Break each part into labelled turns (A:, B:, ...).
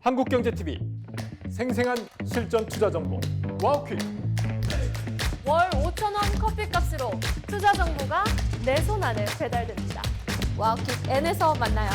A: 한국경제TV 생생한 실전 투자 정보 와우퀴.
B: 월 5,000원 커피값으로 투자 정보가 내 손 안에 배달됩니다. 와우킥 N에서 만나요.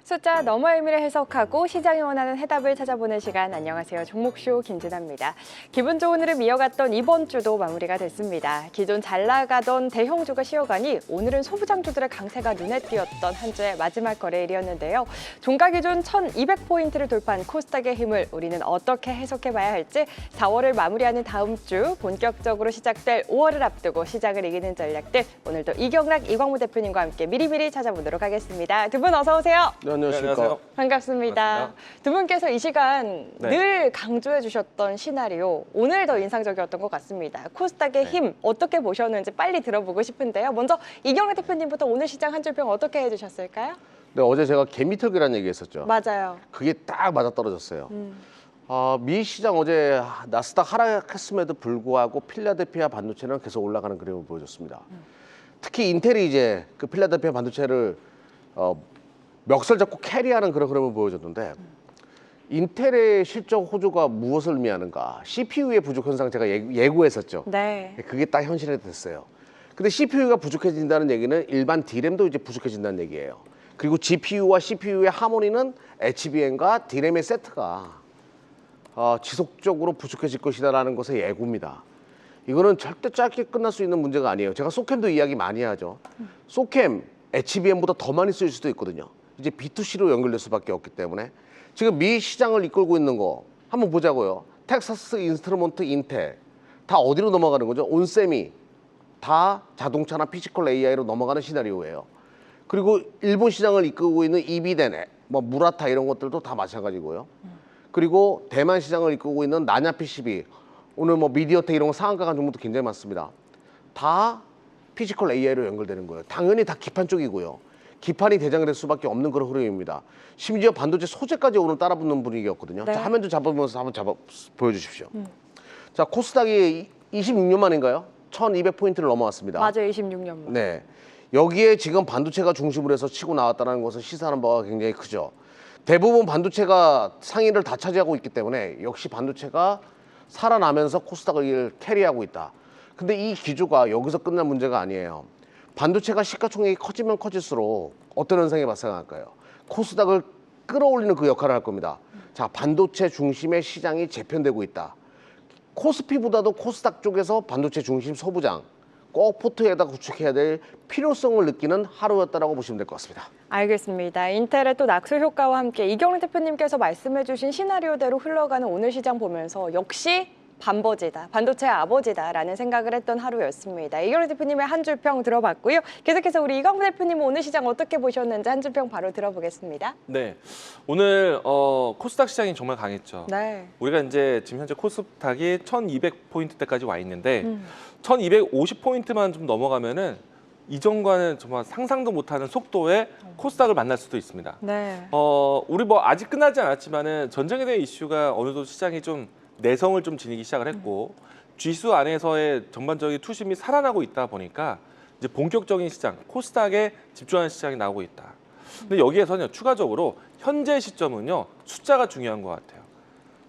C: 숫자 너머의 의미를 해석하고 시장이 원하는 해답을 찾아보는 시간. 안녕하세요. 종목쇼 김진아입니다. 기분 좋은 흐름 이어갔던 이번 주도 마무리가 됐습니다. 기존 잘 나가던 대형주가 쉬어가니 오늘은 소부장주들의 강세가 눈에 띄었던 한 주의 마지막 거래일이었는데요. 종가 기준 1,200포인트를 돌파한 코스닥의 힘을 우리는 어떻게 해석해봐야 할지 4월을 마무리하는 다음 주 본격적으로 시작될 5월을 앞두고 시장을 이기는 전략들 오늘도 이경락, 이광무 대표님과 함께 미리미리 찾아보도록 하겠습니다. 두 분 어서 오세요.
D: 네, 안녕하십니까.
C: 반갑습니다.
D: 반갑습니다.
C: 두 분께서 이 시간 늘 강조해 주셨던 시나리오 오늘 더 인상적이었던 것 같습니다. 코스닥의 힘 어떻게 보셨는지 빨리 들어보고 싶은데요. 먼저 이경락 대표님부터 오늘 시장 한 줄 평 어떻게 해주셨을까요?
D: 네, 어제 제가 개미털기라는 얘기 했었죠.
C: 맞아요.
D: 그게 딱 맞아떨어졌어요. 미 시장 어제 나스닥 하락했음에도 불구하고 필라델피아 반도체는 계속 올라가는 그림을 보여줬습니다. 특히 인텔이 이제 그 필라델피아 반도체를 멱살 잡고 캐리하는 그런 흐름을 보여줬는데 인텔의 실적 호조가 무엇을 의미하는가? CPU의 부족 현상 제가 예고했었죠.
C: 네.
D: 그게 딱 현실이 됐어요. 근데 CPU가 부족해진다는 얘기는 일반 D램도 이제 부족해진다는 얘기예요. 그리고 GPU와 CPU의 하모니는 HBM과 D램의 세트가 지속적으로 부족해질 것이다라는 것의 예고입니다. 이거는 절대 짧게 끝날 수 있는 문제가 아니에요. 제가 소캠도 이야기 많이 하죠. 소캠, HBM보다 더 많이 쓰일 수도 있거든요. 이제 B2C로 연결될 수밖에 없기 때문에 지금 미 시장을 이끌고 있는 거 한번 보자고요. 텍사스 인스트루먼트, 인텔 다 어디로 넘어가는 거죠? 온세미 다 자동차나 피지컬 AI로 넘어가는 시나리오예요. 그리고 일본 시장을 이끌고 있는 이비덴, 무라타 이런 것들도 다 마찬가지고요. 그리고 대만 시장을 이끌고 있는 나냐 PCB 오늘 미디어텍 이런 거 상한가 간 종목도 굉장히 많습니다. 다 피지컬 AI로 연결되는 거예요. 당연히 다 기판 쪽이고요. 기판이 대장이 될 수밖에 없는 그런 흐름입니다. 심지어 반도체 소재까지 오늘 따라붙는 분위기였거든요.
C: 네.
D: 자, 화면 좀 잡아보면서 한번 보여주십시오. 자, 코스닥이 26년 만인가요? 1,200포인트를 넘어왔습니다.
C: 맞아요. 26년 만.
D: 네, 여기에 지금 반도체가 중심으로 해서 치고 나왔다는 것을 시사하는 바가 굉장히 크죠. 대부분 반도체가 상위를 다 차지하고 있기 때문에 역시 반도체가 살아나면서 코스닥을 캐리하고 있다. 근데 이 기조가 여기서 끝날 문제가 아니에요. 반도체가 시가총액이 커지면 커질수록 어떤 현상이 발생할까요? 코스닥을 끌어올리는 그 역할을 할 겁니다. 자, 반도체 중심의 시장이 재편되고 있다. 코스피보다도 코스닥 쪽에서 반도체 중심 소부장 꼭 포트에다 구축해야 될 필요성을 느끼는 하루였다라고 보시면 될 것 같습니다.
C: 알겠습니다. 인텔의 또 낙수 효과와 함께 이경락 대표님께서 말씀해 주신 시나리오대로 흘러가는 오늘 시장 보면서 역시 반버지다, 반도체의 아버지다라는 생각을 했던 하루였습니다. 이경락 대표님의 한 줄 평 들어봤고요. 계속해서 우리 이광무 대표님은 오늘 시장 어떻게 보셨는지 한 줄 평 바로 들어보겠습니다.
E: 네, 오늘 코스닥 시장이 정말 강했죠.
C: 네.
E: 우리가 이제 지금 현재 코스닥이 1,200포인트대까지 와 있는데 1,250포인트만 좀 넘어가면은 이전과는 정말 상상도 못하는 속도의 코스닥을 만날 수도 있습니다.
C: 네.
E: 우리 아직 끝나지 않았지만은 전쟁에 대한 이슈가 어느 정도 시장이 좀 내성을 좀 지니기 시작을 했고 지수 안에서의 전반적인 투심이 살아나고 있다 보니까 이제 본격적인 시장, 코스닥에 집중하는 시장이 나오고 있다. 근데 여기에서는 추가적으로 현재 시점은요 숫자가 중요한 것 같아요.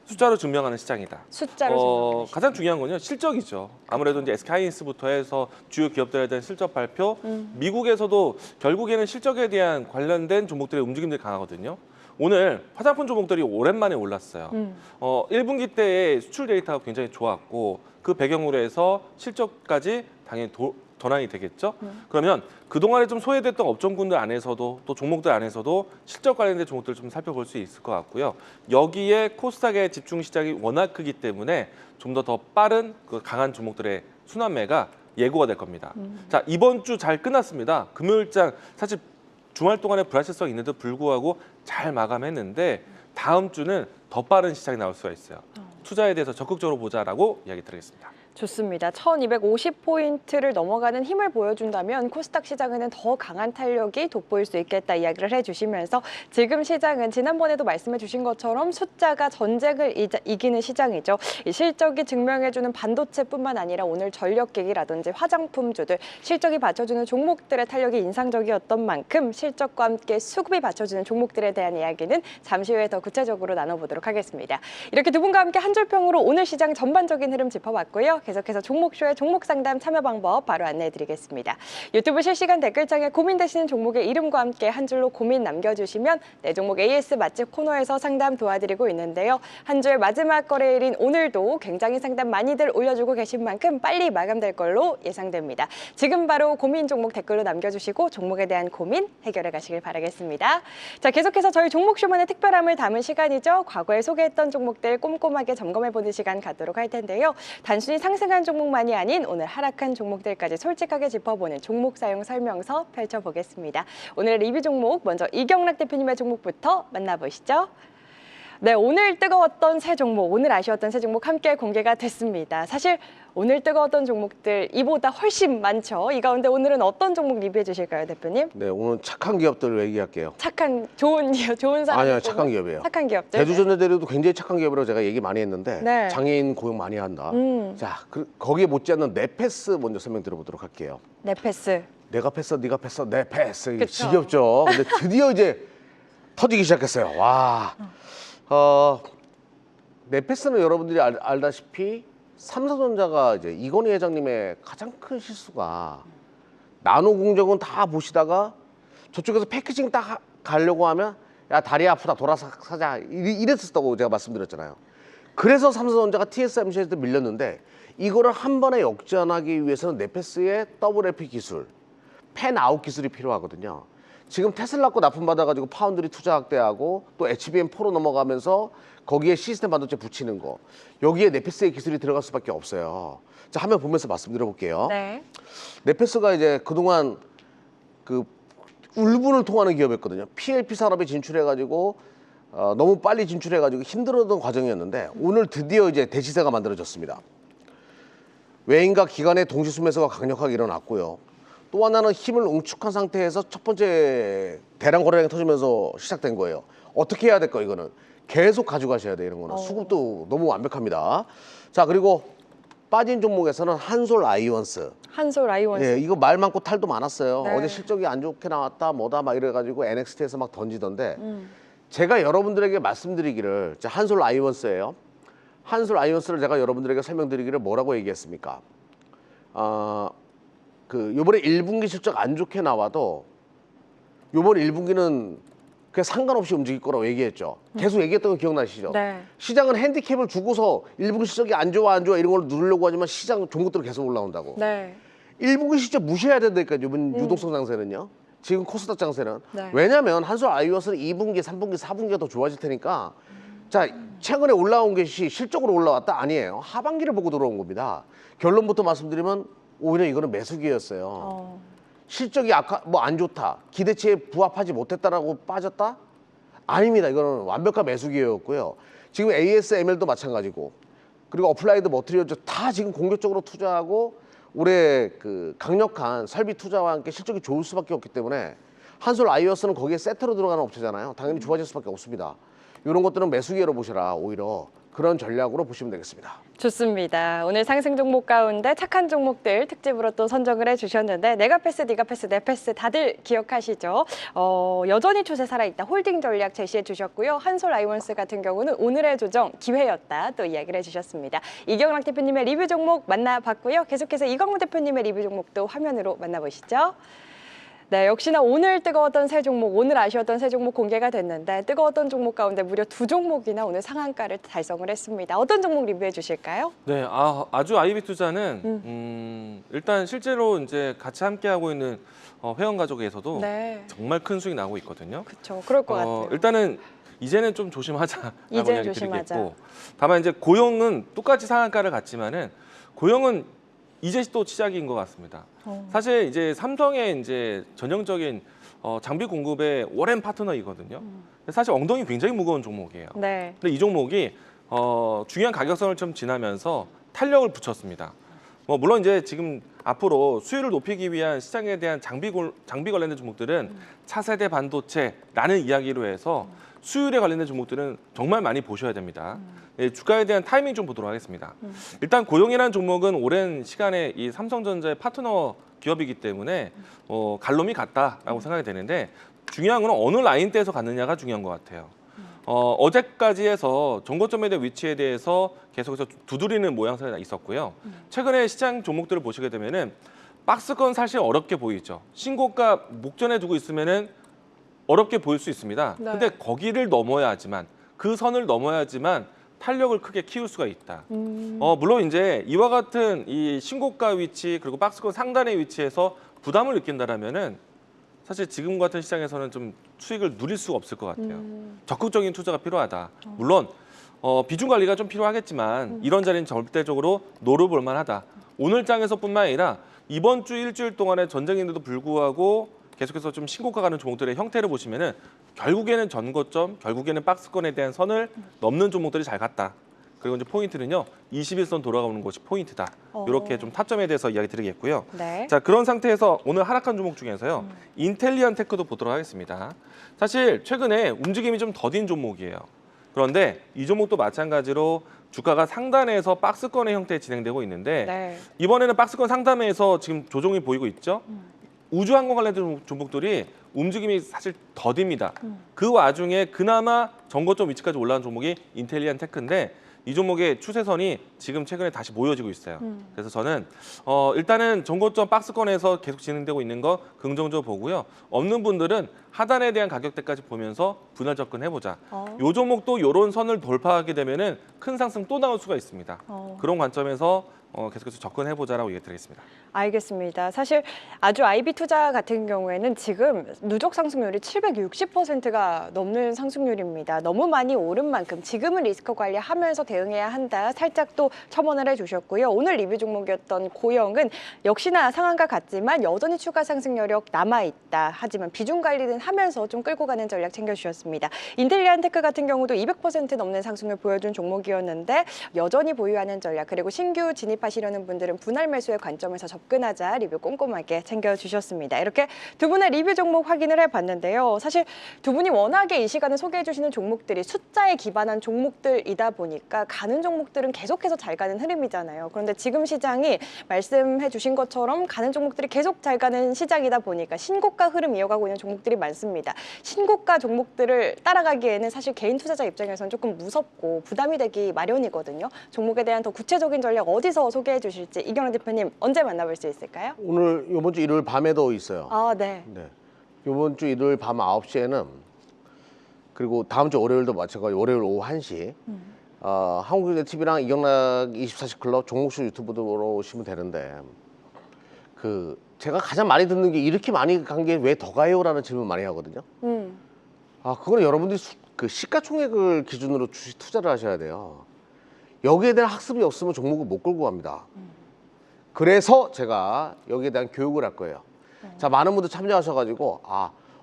E: 숫자로 증명하는 시장이다.
C: 숫자로 증명하는 시장.
E: 가장 중요한 건요 실적이죠. 아무래도 이제 SK하이닉스부터 해서 주요 기업들에 대한 실적 발표, 미국에서도 결국에는 실적에 대한 관련된 종목들의 움직임들이 강하거든요. 오늘 화장품 종목들이 오랜만에 올랐어요. 1분기 때의 수출 데이터가 굉장히 좋았고 그 배경으로 해서 실적까지 당연히 전환이 되겠죠. 그러면 그동안에 좀 소외됐던 업종군들 안에서도 또 종목들 안에서도 실적 관련된 종목들을 좀 살펴볼 수 있을 것 같고요. 여기에 코스닥의 집중 시장이 워낙 크기 때문에 좀 더 빠른 그 강한 종목들의 순환매가 예고가 될 겁니다. 자, 이번 주 잘 끝났습니다. 금요일장 사실 주말 동안에 불확실성이 있는데도 불구하고 잘 마감했는데 다음 주는 더 빠른 시장이 나올 수가 있어요. 투자에 대해서 적극적으로 보자라고 이야기 드리겠습니다.
C: 좋습니다. 1250포인트를 넘어가는 힘을 보여준다면 코스닥 시장에는 더 강한 탄력이 돋보일 수 있겠다 이야기를 해주시면서 지금 시장은 지난번에도 말씀해 주신 것처럼 숫자가 전쟁을 이기는 시장이죠. 이 실적이 증명해주는 반도체뿐만 아니라 오늘 전력기기라든지 화장품주들 실적이 받쳐주는 종목들의 탄력이 인상적이었던 만큼 실적과 함께 수급이 받쳐주는 종목들에 대한 이야기는 잠시 후에 더 구체적으로 나눠보도록 하겠습니다. 이렇게 두 분과 함께 한 줄평으로 오늘 시장 전반적인 흐름 짚어봤고요. 계속해서 종목쇼의 종목상담 참여 방법 바로 안내해드리겠습니다. 유튜브 실시간 댓글창에 고민되시는 종목의 이름과 함께 한 줄로 고민 남겨주시면 내 종목 AS 맛집 코너에서 상담 도와드리고 있는데요. 한 주의 마지막 거래일인 오늘도 굉장히 상담 많이들 올려주고 계신 만큼 빨리 마감될 걸로 예상됩니다. 지금 바로 고민 종목 댓글로 남겨주시고 종목에 대한 고민 해결해 가시길 바라겠습니다. 자, 계속해서 저희 종목쇼만의 특별함을 담은 시간이죠. 과거에 소개했던 종목들 꼼꼼하게 점검해보는 시간 갖도록 할 텐데요. 단순히 상승한 종목만이 아닌 오늘 하락한 종목들까지 솔직하게 짚어보는 종목 사용 설명서 펼쳐보겠습니다. 오늘의 리뷰 종목 먼저 이경락 대표님의 종목부터 만나보시죠. 네, 오늘 뜨거웠던 새 종목, 오늘 아쉬웠던 새 종목 함께 공개가 됐습니다. 사실 오늘 뜨거웠던 종목들 이보다 훨씬 많죠. 이 가운데 오늘은 어떤 종목 리뷰해 주실까요, 대표님?
D: 네, 오늘 착한 기업들 얘기할게요.
C: 착한, 좋은 사람.
D: 아니요, 착한 기업이에요.
C: 착한 기업들.
D: 대주전자재료도 굉장히 착한 기업이라고 제가 얘기 많이 했는데
C: 네.
D: 장애인 고용 많이 한다. 자, 거기에 못지않는 네패스 먼저 설명 드려보도록 할게요.
C: 네패스.
D: 내가 패스, 네가 패스, 내 패스. 이게
C: 그쵸.
D: 지겹죠. 근데 드디어 이제 터지기 시작했어요. 와, 네패스는 여러분들이 알다시피 삼성전자가 이제 이건희 회장님의 가장 큰 실수가 나노 공정은 다 보시다가 저쪽에서 패키징 딱 가려고 하면 야 다리 아프다 돌아서 사자 이랬었다고 제가 말씀드렸잖아요. 그래서 삼성전자가 TSMC에서 밀렸는데 이거를 한 번에 역전하기 위해서는 네패스의 WFP 기술, 팬아웃 기술이 필요하거든요. 지금 테슬라 거 납품받아가지고 파운드리 투자 확대하고 또 HBM4로 넘어가면서 거기에 시스템 반도체 붙이는 거 여기에 네패스의 기술이 들어갈 수밖에 없어요. 자, 화면 보면서 말씀드려볼게요.
C: 네.
D: 네패스가 이제 그동안 그 울분을 통하는 기업이었거든요. PLP 산업에 진출해가지고 너무 빨리 진출해가지고 힘들었던 과정이었는데 오늘 드디어 이제 대시세가 만들어졌습니다. 외인과 기관의 동시 순매수가 강력하게 일어났고요. 또 하나는 힘을 응축한 상태에서 첫 번째 대량 거래량이 터지면서 시작된 거예요. 어떻게 해야 될까 이거는 계속 가져가셔야 돼요. 이런 거는 수급도 너무 완벽합니다. 자, 그리고 빠진 종목에서는 한솔 아이언스.
C: 한솔 아이원스.
D: 예, 이거 말 많고 탈도 많았어요.
C: 네.
D: 어제 실적이 안 좋게 나왔다 뭐다 막 이래가지고 NXT에서 막 던지던데 제가 여러분들에게 말씀드리기를 한솔 아이언스예요. 한솔 아이언스를 제가 여러분들에게 설명드리기를 뭐라고 얘기했습니까? 요번에 1분기 실적 안 좋게 나와도 요번 1분기는 그냥 상관없이 움직일 거라고 얘기했죠. 계속 얘기했던 거 기억나시죠?
C: 네.
D: 시장은 핸디캡을 주고서 1분기 실적이 안 좋아 이런 걸 누르려고 하지만 시장 종목들은 계속 올라온다고.
C: 네.
D: 1분기 실적 무시해야 된다니까요. 이번 유동성 장세는요. 지금 코스닥 장세는.
C: 네.
D: 왜냐하면 한솔 아이오스는 2분기, 3분기, 4분기가 더 좋아질 테니까 자, 최근에 올라온 것이 실적으로 올라왔다? 아니에요. 하반기를 보고 들어온 겁니다. 결론부터 말씀드리면 오히려 이거는 매수기였어요. 실적이 안 좋다, 기대치에 부합하지 못했다라고 빠졌다? 아닙니다. 이거는 완벽한 매수기였고요. 지금 ASML도 마찬가지고 그리고 어플라이드 머티리얼즈 다 지금 공격적으로 투자하고 올해 그 강력한 설비 투자와 함께 실적이 좋을 수밖에 없기 때문에 한솔 아이오스는 거기에 세트로 들어가는 업체잖아요. 당연히 좋아질 수밖에 없습니다. 이런 것들은 매수기로 보시라. 오히려 그런 전략으로 보시면 되겠습니다.
C: 좋습니다. 오늘 상승 종목 가운데 착한 종목들 특집으로 또 선정을 해주셨는데 내가 패스, 네가 패스, 내 패스 다들 기억하시죠? 여전히 추세 살아있다. 홀딩 전략 제시해 주셨고요. 한솔 아이원스 같은 경우는 오늘의 조정 기회였다. 또 이야기를 해주셨습니다. 이경락 대표님의 리뷰 종목 만나봤고요. 계속해서 이광무 대표님의 리뷰 종목도 화면으로 만나보시죠. 네, 역시나 오늘 뜨거웠던 새 종목, 오늘 아쉬웠던 새 종목 공개가 됐는데 뜨거웠던 종목 가운데 무려 2종목이나 오늘 상한가를 달성을 했습니다. 어떤 종목 리뷰해 주실까요?
E: 네, 아주 아이비 투자는 일단 실제로 이제 같이 함께 하고 있는 회원 가족에서도
C: 네.
E: 정말 큰 수익 나고 있거든요.
C: 그렇죠. 그럴 것 같아요.
E: 일단은 이제는 좀 조심하자라고
C: 이제는
E: 이야기
C: 조심하자.
E: 드리겠고, 다만 이제 고용은 똑같이 상한가를 갔지만은 고용은 이제 또 시작인 것 같습니다. 사실 이제 삼성의 이제 전형적인 장비 공급의 오랜 파트너이거든요. 사실 엉덩이 굉장히 무거운 종목이에요.
C: 네.
E: 근데 이 종목이 중요한 가격선을 좀 지나면서 탄력을 붙였습니다. 물론 이제 지금 앞으로 수요를 높이기 위한 시장에 대한 장비 관련된 종목들은 차세대 반도체라는 이야기로 해서 수율에 관련된 종목들은 정말 많이 보셔야 됩니다. 예, 주가에 대한 타이밍 좀 보도록 하겠습니다. 일단 고용이라는 종목은 오랜 시간에 이 삼성전자의 파트너 기업이기 때문에 갈롬이 같다라고 생각이 되는데 중요한 건 어느 라인대에서 갔느냐가 중요한 것 같아요. 어제까지 해서 정고점에 대한 위치에 대해서 계속해서 두드리는 모양새가 있었고요. 최근에 시장 종목들을 보시게 되면은 박스권 사실 어렵게 보이죠. 신고가 목전에 두고 있으면은 어렵게 보일 수 있습니다.
C: 네.
E: 근데 거기를 넘어야지만 그 선을 넘어야지만 탄력을 크게 키울 수가 있다. 물론 이제 이와 같은 이 신고가 위치 그리고 박스권 상단의 위치에서 부담을 느낀다라면은 사실 지금 같은 시장에서는 좀 수익을 누릴 수가 없을 것 같아요. 적극적인 투자가 필요하다. 물론 비중 관리가 좀 필요하겠지만 이런 자리는 절대적으로 노려볼 만하다. 오늘 장에서뿐만 아니라 이번 주 일주일 동안의 전쟁인데도 불구하고 계속해서 좀 신고가 가는 종목들의 형태를 보시면은 결국에는 전고점, 결국에는 박스권에 대한 선을 넘는 종목들이 잘 갔다. 그리고 이제 포인트는요, 21선 돌아가는 것이 포인트다. 이렇게 좀 타점에 대해서 이야기 드리겠고요.
C: 네.
E: 자, 그런 상태에서 오늘 하락한 종목 중에서요, 인텔리안 테크도 보도록 하겠습니다. 사실 최근에 움직임이 좀 더딘 종목이에요. 그런데 이 종목도 마찬가지로 주가가 상단에서 박스권의 형태에 진행되고 있는데
C: 네.
E: 이번에는 박스권 상단에서 지금 조정이 보이고 있죠. 우주항공 관련된 종목들이 움직임이 사실 더딥니다. 그 와중에 그나마 전고점 위치까지 올라온 종목이 인텔리안 테크인데 이 종목의 추세선이 지금 최근에 다시 모여지고 있어요. 그래서 저는 일단은 전고점 박스권에서 계속 진행되고 있는 거 긍정적으로 보고요. 없는 분들은 하단에 대한 가격대까지 보면서 분할 접근해보자. 이 종목도 이런 선을 돌파하게 되면은 큰 상승 또 나올 수가 있습니다. 그런 관점에서 계속해서 접근해보자라고 얘기 드리겠습니다.
C: 알겠습니다. 사실 아주 IB 투자 같은 경우에는 지금 누적 상승률이 760%가 넘는 상승률입니다. 너무 많이 오른 만큼 지금은 리스크 관리하면서 대응해야 한다. 살짝 또 첨언을 해주셨고요. 오늘 리뷰 종목이었던 고영은 역시나 상한가 같지만 여전히 추가 상승 여력 남아있다. 하지만 비중 관리는 하면서 좀 끌고 가는 전략 챙겨주셨습니다. 인텔리안 테크 같은 경우도 200% 넘는 상승을 보여준 종목이었는데 여전히 보유하는 전략 그리고 신규 진입하시려는 분들은 분할 매수의 관점에서 접근하자 리뷰 꼼꼼하게 챙겨주셨습니다. 이렇게 두 분의 리뷰 종목 확인을 해봤는데요. 사실 두 분이 워낙에 이 시간에 소개해주시는 종목들이 숫자에 기반한 종목들이다 보니까 가는 종목들은 계속해서 잘 가는 흐름이잖아요. 그런데 지금 시장이 말씀해주신 것처럼 가는 종목들이 계속 잘 가는 시장이다 보니까 신고가 흐름 이어가고 있는 종목들이 많습니다. 신고가 종목들을 따라가기에는 사실 개인 투자자 입장에서는 조금 무섭고 부담이 되기 마련이거든요. 종목에 대한 더 구체적인 전략 어디서 소개해 주실지 이경란 대표님 언제 만나볼 수 있을까요?
D: 오늘 이번 주 일요일 밤에도 있어요.
C: 아, 네.
D: 네. 이번 주 일요일 밤 9시에는 그리고 다음 주 월요일도 마찬가지고 월요일 오후 1시 한국경제TV랑 이경락 24시 클럽 종목쇼 유튜브도 보시면 되는데 제가 가장 많이 듣는 게 이렇게 많이 간 게 왜 더 가요? 라는 질문 많이 하거든요. 그거는 여러분들이 그 시가총액을 기준으로 주식 투자를 하셔야 돼요. 여기에 대한 학습이 없으면 종목을 못 끌고 갑니다. 그래서 제가 여기에 대한 교육을 할 거예요. 자, 많은 분들 참여하셔가지고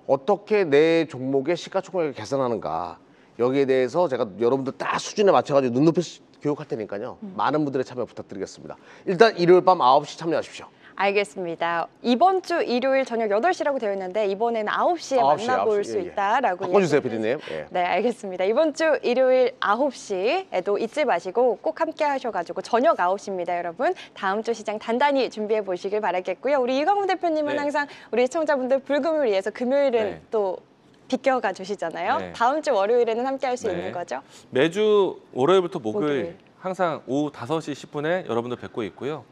D: 어떻게 내 종목의 시가총액을 계산하는가 여기에 대해서 제가 여러분들 딱 수준에 맞춰가지고 눈높이 교육할 테니까요. 많은 분들의 참여 부탁드리겠습니다. 일단 일요일 밤 9시 참여하십시오.
C: 알겠습니다. 이번 주 일요일 저녁 8시라고 되어 있는데 이번에는 9시에
D: 9시,
C: 만나볼
D: 9시,
C: 수
D: 예.
C: 있다라고
D: 바꿔주세요,
C: 이야기를
D: 피디님. 예.
C: 네, 알겠습니다. 이번 주 일요일 9시에도 잊지 마시고 꼭 함께 하셔가지고 저녁 9시입니다, 여러분. 다음 주 시장 단단히 준비해 보시길 바라겠고요. 우리 이광훈 대표님은
E: 네.
C: 항상 우리 시청자분들 불금을 위해서 금요일은
E: 네.
C: 또 비껴가 주시잖아요.
E: 네.
C: 다음 주 월요일에는 함께 할 수
E: 네.
C: 있는 거죠?
E: 매주 월요일부터 목요일
C: 목요일.
E: 항상 오후 5시 10분에 여러분들 뵙고 있고요.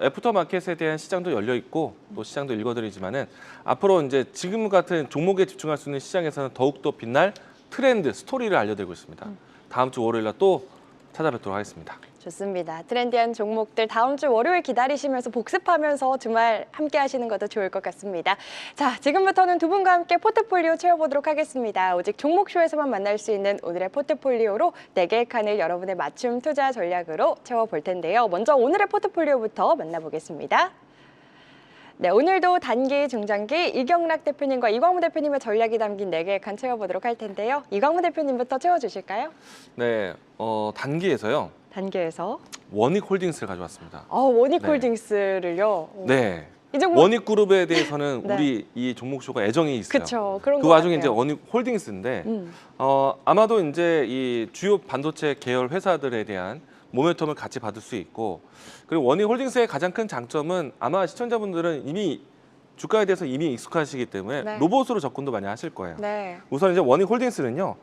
E: 애프터마켓에 대한 시장도 열려 있고 또 시장도 읽어드리지만은 앞으로 이제 지금 같은 종목에 집중할 수 있는 시장에서는 더욱더 빛날 트렌드, 스토리를 알려드리고 있습니다. 다음 주 월요일 날 또 찾아뵙도록 하겠습니다.
C: 좋습니다. 트렌디한 종목들 다음 주 월요일 기다리시면서 복습하면서 주말 함께 하시는 것도 좋을 것 같습니다. 자, 지금부터는 두 분과 함께 포트폴리오 채워보도록 하겠습니다. 오직 종목쇼에서만 만날 수 있는 오늘의 포트폴리오로 4개의 칸을 여러분의 맞춤 투자 전략으로 채워볼 텐데요. 먼저 오늘의 포트폴리오부터 만나보겠습니다. 네, 오늘도 단기, 중장기 이경락 대표님과 이광무 대표님의 전략이 담긴 4개의 칸 채워보도록 할 텐데요. 이광무 대표님부터 채워주실까요?
E: 네, 단기에서요.
C: 단계에서
E: 원익홀딩스를 가져왔습니다.
C: 원익홀딩스를요.
E: 네.
C: 이 종목
E: 원익그룹에 대해서는
C: 네.
E: 우리 이 종목쇼가 애정이 있어요.
C: 그쵸, 그런
E: 그
C: 것
E: 와중에 이제
C: 같아요.
E: 원익홀딩스인데
C: 음.
E: 아마도 이제 이 주요 반도체 계열 회사들에 대한 모멘텀을 같이 받을 수 있고, 그리고 원익홀딩스의 가장 큰 장점은 아마 시청자분들은 이미 주가에 대해서 이미 익숙하시기 때문에
C: 네.
E: 로봇으로 접근도 많이 하실 거예요.
C: 네.
E: 우선 이제 원익홀딩스는요,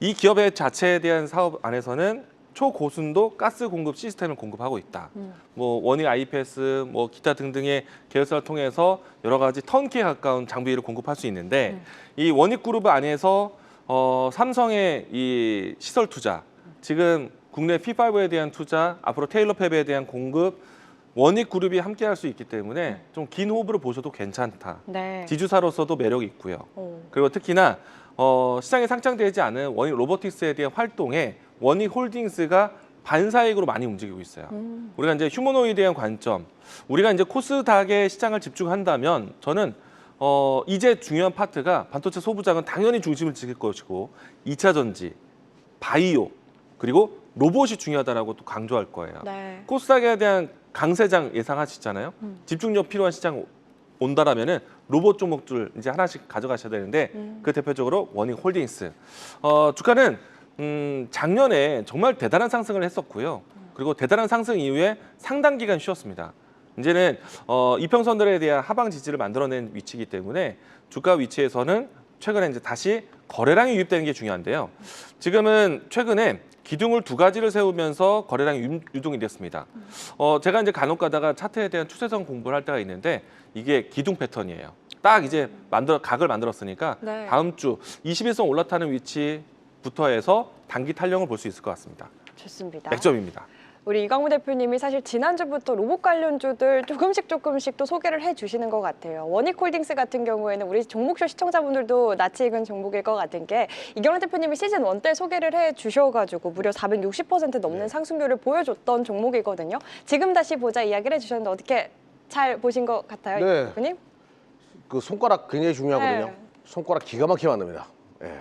E: 이 기업의 자체에 대한 사업 안에서는 초고순도 가스 공급 시스템을 공급하고 있다. 뭐 원익 IPS, 뭐 기타 등등의 계열사를 통해서 여러 가지 턴키에 가까운 장비를 공급할 수 있는데 이 원익그룹 안에서 삼성의 이 시설 투자, 지금 국내 P5에 대한 투자, 앞으로 테일러 팹에 대한 공급, 원익그룹이 함께할 수 있기 때문에 좀 긴 호흡으로 보셔도 괜찮다.
C: 네.
E: 지주사로서도 매력이 있고요.
C: 오.
E: 그리고 특히나 시장에 상장되지 않은 원익 로보틱스에 대한 활동에 원익홀딩스가 반사익으로 많이 움직이고 있어요. 우리가 이제 휴머노이드에 대한 관점, 우리가 이제 코스닥의 시장을 집중한다면 저는 이제 중요한 파트가 반도체 소부장은 당연히 중심을 지킬 것이고 2차 전지, 바이오, 그리고 로봇이 중요하다라고 또 강조할 거예요.
C: 네.
E: 코스닥에 대한 강세장 예상하시잖아요. 집중력 필요한 시장 온다라면은 로봇 종목들 이제 하나씩 가져가셔야 되는데 그 대표적으로 원익홀딩스. 주가는 작년에 정말 대단한 상승을 했었고요. 그리고 대단한 상승 이후에 상당 기간 쉬었습니다. 이제는 이평선들에 대한 하방 지지를 만들어낸 위치이기 때문에 주가 위치에서는 최근에 이제 다시 거래량이 유입되는 게 중요한데요. 지금은 최근에 기둥을 두 가지를 세우면서 거래량이 유동이 됐습니다. 제가 이제 간혹 가다가 차트에 대한 추세선 공부를 할 때가 있는데 이게 기둥 패턴이에요. 딱 이제 각을 만들었으니까
C: 네.
E: 다음 주 21선 올라타는 위치부터 해서 단기 탄력을 볼 수 있을 것 같습니다.
C: 좋습니다.
E: 맥점입니다.
C: 우리 이광무 대표님이 사실 지난주부터 로봇 관련주들 조금씩 또 소개를 해주시는 것 같아요. 원익홀딩스 같은 경우에는 우리 종목쇼 시청자분들도 낯이 익은 종목일 것 같은 게 이경환 대표님이 시즌 1 때 소개를 해주셔가지고 무려 460% 넘는 상승률을 보여줬던 종목이거든요. 지금 다시 보자 이야기를 해주셨는데 어떻게 잘 보신 것 같아요,
D: 네.
C: 대표님?
D: 그 손가락 굉장히 중요하거든요.
C: 네.
D: 손가락 기가 막히게 만듭니다. 예.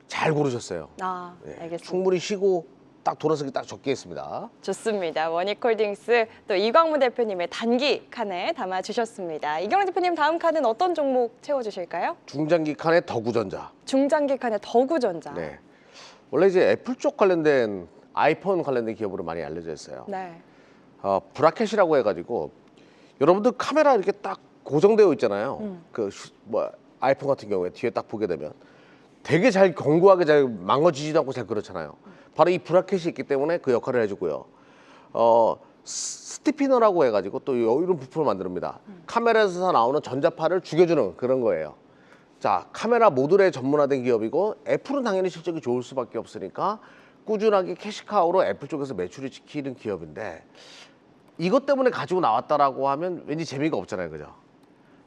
D: 잘 고르셨어요.
C: 아,
D: 예.
C: 알겠습니다.
D: 충분히 쉬고 딱 돌아서기 딱 적게 했습니다.
C: 좋습니다. 원익홀딩스 또 이광무 대표님의 단기 칸에 담아주셨습니다. 이경환 대표님 다음 칸은 어떤 종목 채워주실까요?
D: 중장기 칸의 더구전자.
C: 중장기 칸의 더구전자.
D: 네. 원래 이제 애플 쪽 관련된 아이폰 관련된 기업으로 많이 알려져 있어요.
C: 네.
D: 브라켓이라고 해가지고 여러분들 카메라 이렇게 딱 고정되어 있잖아요. 아이폰 같은 경우에 뒤에 딱 보게 되면 되게 잘 견고하게 잘 망가지지도 않고 잘 그렇잖아요. 바로 이 브라켓이 있기 때문에 그 역할을 해주고요. 스티피너라고 해가지고 또 이런 부품을 만듭니다. 카메라에서 나오는 전자파를 죽여주는 그런 거예요. 자, 카메라 모듈에 전문화된 기업이고 애플은 당연히 실적이 좋을 수밖에 없으니까 꾸준하게 캐시카우로 애플 쪽에서 매출을 지키는 기업인데 이것 때문에 가지고 나왔다라고 하면 왠지 재미가 없잖아요, 그죠?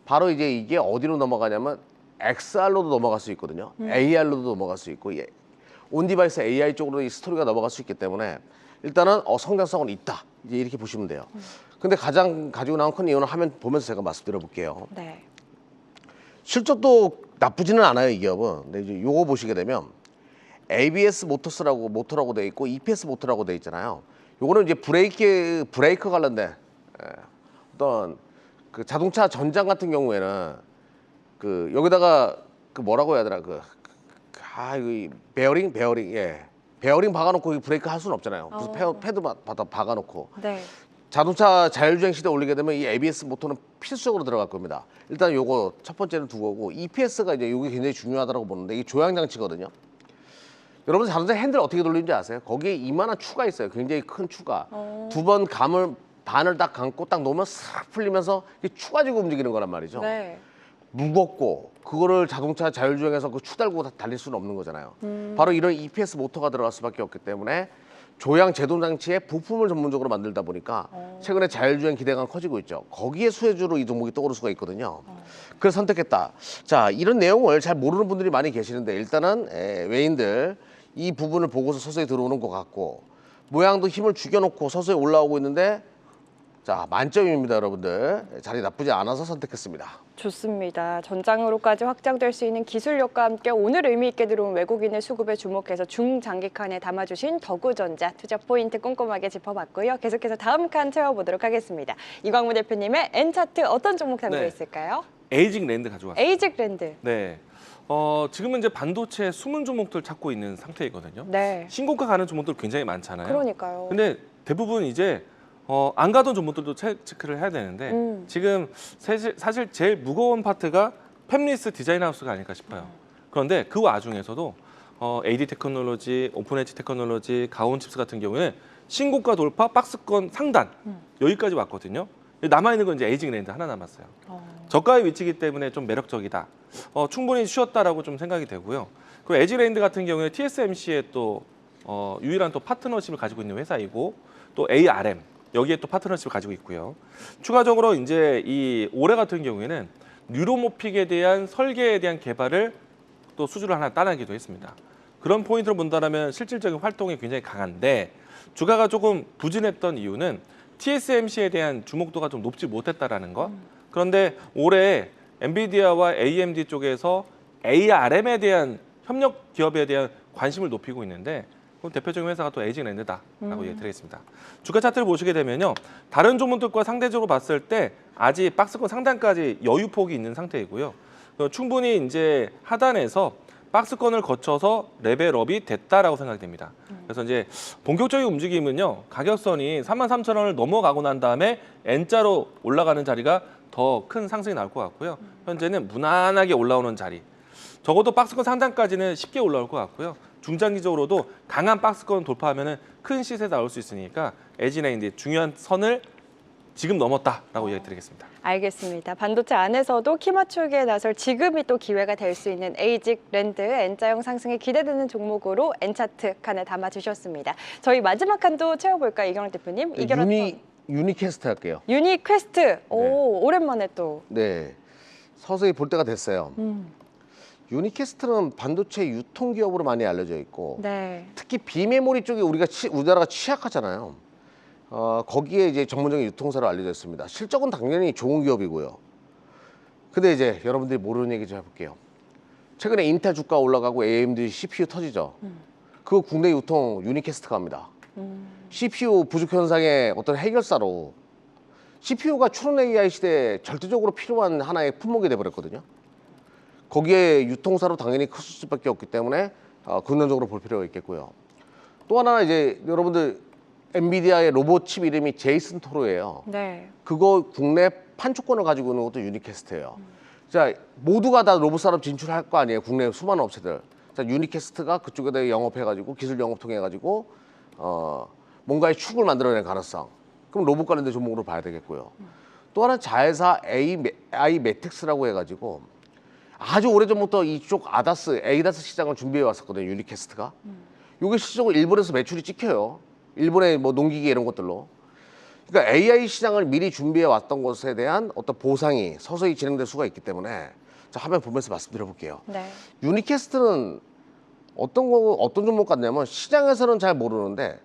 D: 바로 이제 이게 어디로 넘어가냐면 XR로도 넘어갈 수 있거든요. AR로도 넘어갈 수 있고 온디바이스 AI 쪽으로 이 스토리가 넘어갈 수 있기 때문에 일단은 성장성은 있다. 이제 이렇게 보시면 돼요. 근데 가장 가지고 나온 큰 이유는 화면 보면서 제가 말씀드려 볼게요.
C: 네.
D: 실적도 나쁘지는 않아요, 이 기업은. 근데 이제 요거 보시게 되면 ABS 모터라고 돼 있고 EPS 모터라고 돼 있잖아요. 요거는 이제 브레이크 관련된 어떤 그 자동차 전장 같은 경우에는 그 여기다가 그 뭐라고 해야 되나 이거 베어링 베어링 박아놓고 브레이크 할 수는 없잖아요. 그래서 패드 박아놓고
C: 네.
D: 자동차 자율주행 시대 올리게 되면 이 ABS 모터는 필수적으로 들어갈 겁니다. 일단 요거 첫 번째는 두 거고 EPS가 이제 요게 굉장히 중요하다고 보는데 이게 조향 장치거든요. 여러분 자동차 핸들 어떻게 돌리는지 아세요? 거기에 이만한 추가 있어요. 굉장히 큰 추가. 두 번 반을 딱 감고 딱 놓으면 싹 풀리면서 이게 추 가지고 움직이는 거란 말이죠.
C: 네.
D: 무겁고 그거를 자동차 자율주행에서 그 추 달고 달릴 수는 없는 거잖아요. 바로 이런 EPS 모터가 들어갈 수밖에 없기 때문에 조향 제동 장치의 부품을 전문적으로 만들다 보니까 최근에 자율주행 기대가 커지고 있죠. 거기에 수혜주로 이 종목이 떠오를 수가 있거든요. 그래서 선택했다. 자, 이런 내용을 잘 모르는 분들이 많이 계시는데 일단은 외인들 이 부분을 보고서 서서히 들어오는 것 같고 모양도 힘을 죽여놓고 서서히 올라오고 있는데 자, 만점입니다, 여러분들. 자리 나쁘지 않아서 선택했습니다.
C: 좋습니다. 전장으로까지 확장될 수 있는 기술력과 함께 오늘 의미 있게 들어온 외국인의 수급에 주목해서 중장기칸에 담아주신 더구전자 투자 포인트 꼼꼼하게 짚어봤고요. 계속해서 다음 칸 채워보도록 하겠습니다. 이광무 대표님의 N차트 어떤 종목 담겨
E: 네.
C: 있을까요?
E: 에이징 랜드 가져왔습니다.
C: 에이직랜드.
E: 네. 지금은 이제 반도체 숨은 종목들 찾고 있는 상태이거든요.
C: 네.
E: 신고가 가는 종목들 굉장히 많잖아요.
C: 그러니까요.
E: 근데 대부분 이제 안 가던 종목들도 체크를 해야 되는데 지금 사실 제일 무거운 파트가 팹리스 디자인 하우스가 아닐까 싶어요. 그런데 그 와중에서도 AD 테크놀로지, 오픈 엣지 테크놀로지, 가온칩스 같은 경우에 신고가 돌파, 박스권 상단 여기까지 왔거든요. 남아 있는 건 이제 에이징랜드 하나 남았어요. 저가의 위치이기 때문에 좀 매력적이다. 충분히 쉬었다라고 좀 생각이 되고요. 그리고 에이징랜드 같은 경우에 TSMC의 또 유일한 또 파트너십을 가지고 있는 회사이고 또 ARM 여기에 또 파트너십을 가지고 있고요. 추가적으로 이제 이 올해 같은 경우에는 뉴로모픽에 대한 설계에 대한 개발을 또 수주를 하나 따내기도 했습니다. 그런 포인트를 본다면 실질적인 활동이 굉장히 강한데 주가가 조금 부진했던 이유는 TSMC에 대한 주목도가 좀 높지 못했다라는 것. 그런데 올해 엔비디아와 AMD 쪽에서 ARM에 대한 협력 기업에 대한 관심을 높이고 있는데 그럼 대표적인 회사가 또 에이징랜드다라고 얘기드리겠습니다. 주가 차트를 보시게 되면요, 다른 종목들과 상대적으로 봤을 때 아직 박스권 상단까지 여유폭이 있는 상태이고요. 충분히 이제 하단에서 박스권을 거쳐서 레벨업이 됐다라고 생각이 됩니다. 그래서 이제 본격적인 움직임은요, 가격선이 33,000원을 넘어가고 난 다음에 N자로 올라가는 자리가 더 큰 상승이 나올 것 같고요. 현재는 무난하게 올라오는 자리. 적어도 박스권 상단까지는 쉽게 올라올 것 같고요. 중장기적으로도 강한 박스권 돌파하면 큰 시세 나올 수 있으니까 에이징랜드 중요한 선을 지금 넘었다라고 얘기드리겠습니다.
C: 알겠습니다. 반도체 안에서도 키 맞추기에 나설 지금이 또 기회가 될 수 있는 에이직랜드 N자형 상승이 기대되는 종목으로 N차트 칸에 담아주셨습니다. 저희 마지막 칸도 채워볼까요, 이경락 대표님?
D: 유니캐스트 할게요.
C: 유니퀘스트. 오, 오랜만에 또.
D: 네, 서서히 볼 때가 됐어요. 유니캐스트는 반도체 유통기업으로 많이 알려져 있고
C: 네.
D: 특히 비메모리 쪽에 우리나라가 취약하잖아요. 거기에 이제 전문적인 유통사로 알려져 있습니다. 실적은 당연히 좋은 기업이고요. 근데 이제 여러분들이 모르는 얘기 좀 해볼게요. 최근에 인텔 주가 올라가고 AMD CPU 터지죠. 그거 국내 유통 유니캐스트가 합니다. CPU 부족 현상의 어떤 해결사로 CPU가 추론 AI 시대에 절대적으로 필요한 하나의 품목이 돼버렸거든요. 거기에 유통사로 당연히 클 수밖에 없기 때문에 긍정적으로 볼 필요가 있겠고요. 또 하나 이제 여러분들 엔비디아의 로봇 칩 이름이 제이슨 토로예요.
C: 네.
D: 그거 국내 판촉권을 가지고 있는 것도 유니캐스트예요. 자, 모두가 다 로봇 산업 진출할 거 아니에요. 국내 수많은 업체들. 자, 유니캐스트가 그쪽에다 영업해가지고 기술 영업 통해가지고 뭔가의 축을 만들어낼 가능성. 그럼 로봇 관련된 종목으로 봐야 되겠고요. 또 하나 자회사 아이매틱스라고 해가지고 아주 오래전부터 이쪽 에이다스 시장을 준비해 왔었거든요. 유니캐스트가. 이게 실적으로 일본에서 매출이 찍혀요. 일본의 뭐 농기계 이런 것들로. 그러니까 AI 시장을 미리 준비해 왔던 것에 대한 어떤 보상이 서서히 진행될 수가 있기 때문에 자, 화면 보면서 말씀드려 볼게요.
C: 네.
D: 유니캐스트는 어떤 종목 같냐면 시장에서는 잘 모르는데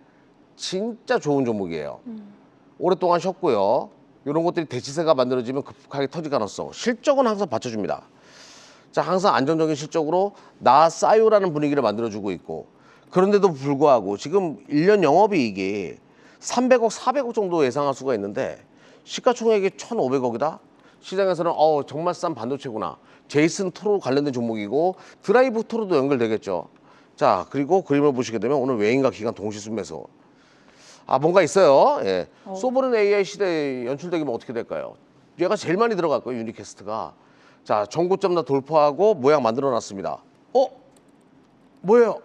D: 진짜 좋은 종목이에요. 오랫동안 쉬었고요. 이런 것들이 대치세가 만들어지면 급하게 터질 가능성. 실적은 항상 받쳐줍니다. 자, 항상 안정적인 실적으로 나싸요라는 분위기를 만들어주고 있고 그런데도 불구하고 지금 1년 영업이익이 300억, 400억 정도 예상할 수가 있는데 시가총액이 1,500억이다? 시장에서는 정말 싼 반도체구나. 제이슨 토로 관련된 종목이고 드라이브 토로도 연결되겠죠. 자, 그리고 그림을 보시게 되면 오늘 외인과 기관 동시순매수. 뭔가 있어요. 예. 소버린 AI 시대에 연출되기면 어떻게 될까요? 얘가 제일 많이 들어갈 거예요, 유니캐스트가. 자, 전고점 다 돌파하고 모양 만들어 놨습니다. 뭐예요?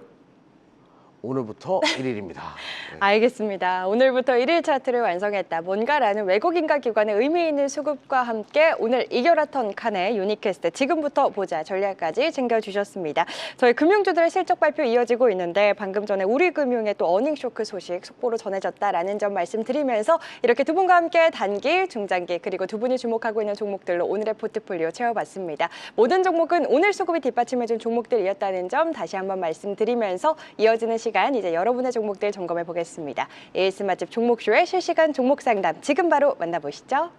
D: 오늘부터 1일입니다. 네.
C: 알겠습니다. 오늘부터 1일 차트를 완성했다. 뭔가라는 외국인과 기관의 의미 있는 수급과 함께 오늘 이겨라턴 칸의 유니캐스트 지금부터 보자 전략까지 챙겨주셨습니다. 저희 금융주들의 실적 발표 이어지고 있는데 방금 전에 우리금융의 또 어닝 쇼크 소식 속보로 전해졌다라는 점 말씀드리면서 이렇게 두 분과 함께 단기, 중장기 그리고 두 분이 주목하고 있는 종목들로 오늘의 포트폴리오 채워봤습니다. 모든 종목은 오늘 수급이 뒷받침해준 종목들이었다는 점 다시 한번 말씀드리면서 이어지는 시간 시간 이제 여러분의 종목들 점검해 보겠습니다. AS 맛집 종목쇼의 실시간 종목 상담 지금 바로 만나보시죠.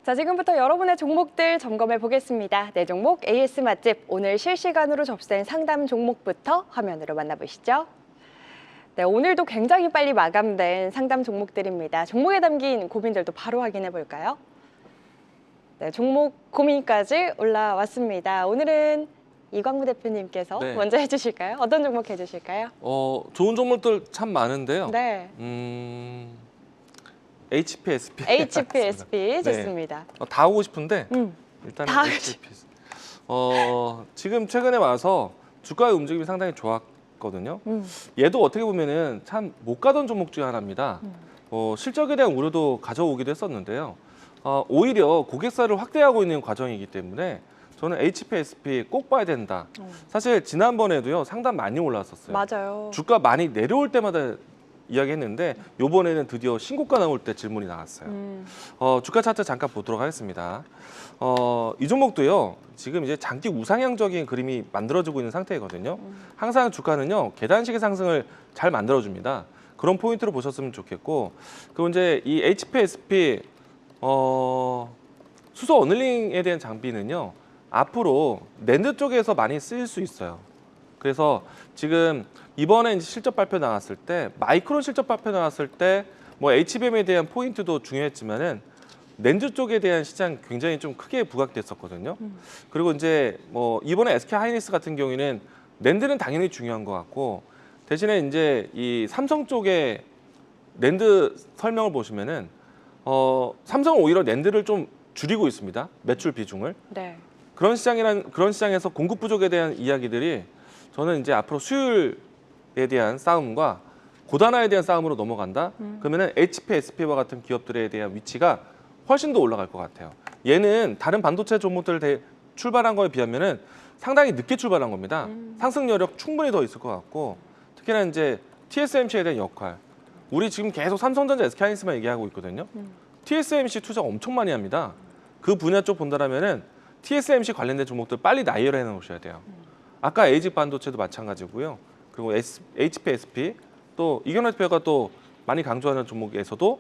C: 자, 지금부터 여러분의 종목들 점검해 보겠습니다. 네 종목 AS 맛집 오늘 실시간으로 접수된 상담 종목부터 화면으로 만나보시죠. 네, 오늘도 굉장히 빨리 마감된 상담 종목들입니다. 종목에 담긴 고민들도 바로 확인해 볼까요? 네, 종목 고민까지 올라왔습니다. 오늘은 이광무 대표님께서
E: 네.
C: 먼저 해주실까요? 어떤 종목 해주실까요?
E: 좋은 종목들 참 많은데요.
C: 네,
E: HPSP.
C: HPSP 좋습니다.
E: 다 오고 싶은데 일단
C: 다
E: HPSP. 지금 최근에 와서 주가의 움직임이 상당히 좋았거든요. 얘도 어떻게 보면은 참 못 가던 종목 중에 하나입니다. 실적에 대한 우려도 가져오기도 했었는데요. 오히려 고객사를 확대하고 있는 과정이기 때문에 저는 HPSP 꼭 봐야 된다. 사실 지난번에도요 상담 많이 올라왔었어요.
C: 맞아요.
E: 주가 많이 내려올 때마다 이야기했는데 이번에는 드디어 신고가 나올 때 질문이 나왔어요. 주가 차트 잠깐 보도록 하겠습니다. 이 종목도요 지금 이제 장기 우상향적인 그림이 만들어지고 있는 상태거든요. 항상 주가는요 계단식의 상승을 잘 만들어줍니다. 그런 포인트로 보셨으면 좋겠고, 그리고 이제 이 HPSP 수소 어널링에 대한 장비는요 앞으로 낸드 쪽에서 많이 쓰일 수 있어요. 그래서 지금 이번에 이제 실적 발표 나왔을 때, 마이크론 실적 발표 나왔을 때 뭐 HBM에 대한 포인트도 중요했지만은 낸드 쪽에 대한 시장 굉장히 좀 크게 부각됐었거든요. 그리고 이제 뭐 이번에 SK 하이닉스 같은 경우에는 낸드는 당연히 중요한 것 같고, 대신에 이제 이 삼성 쪽의 낸드 설명을 보시면은 삼성은 오히려 낸드를 좀 줄이고 있습니다. 매출 비중을.
C: 네.
E: 그런 시장에서 공급 부족에 대한 이야기들이 저는 이제 앞으로 수율에 대한 싸움과 고단화에 대한 싸움으로 넘어간다. 그러면은 HPSP와 같은 기업들에 대한 위치가 훨씬 더 올라갈 것 같아요. 얘는 다른 반도체 종목들 출발한 거에 비하면은 상당히 늦게 출발한 겁니다. 상승 여력 충분히 더 있을 것 같고, 특히나 이제 TSMC에 대한 역할. 우리 지금 계속 삼성전자, SK하이닉스만 얘기하고 있거든요. TSMC 투자 엄청 많이 합니다. 그 분야 쪽 본다라면은 TSMC 관련된 종목들 빨리 나열을 해놓으셔야 돼요. 아까 에이직 반도체도 마찬가지고요. 그리고 HPSP, 또 이경래 대표가 또 많이 강조하는 종목에서도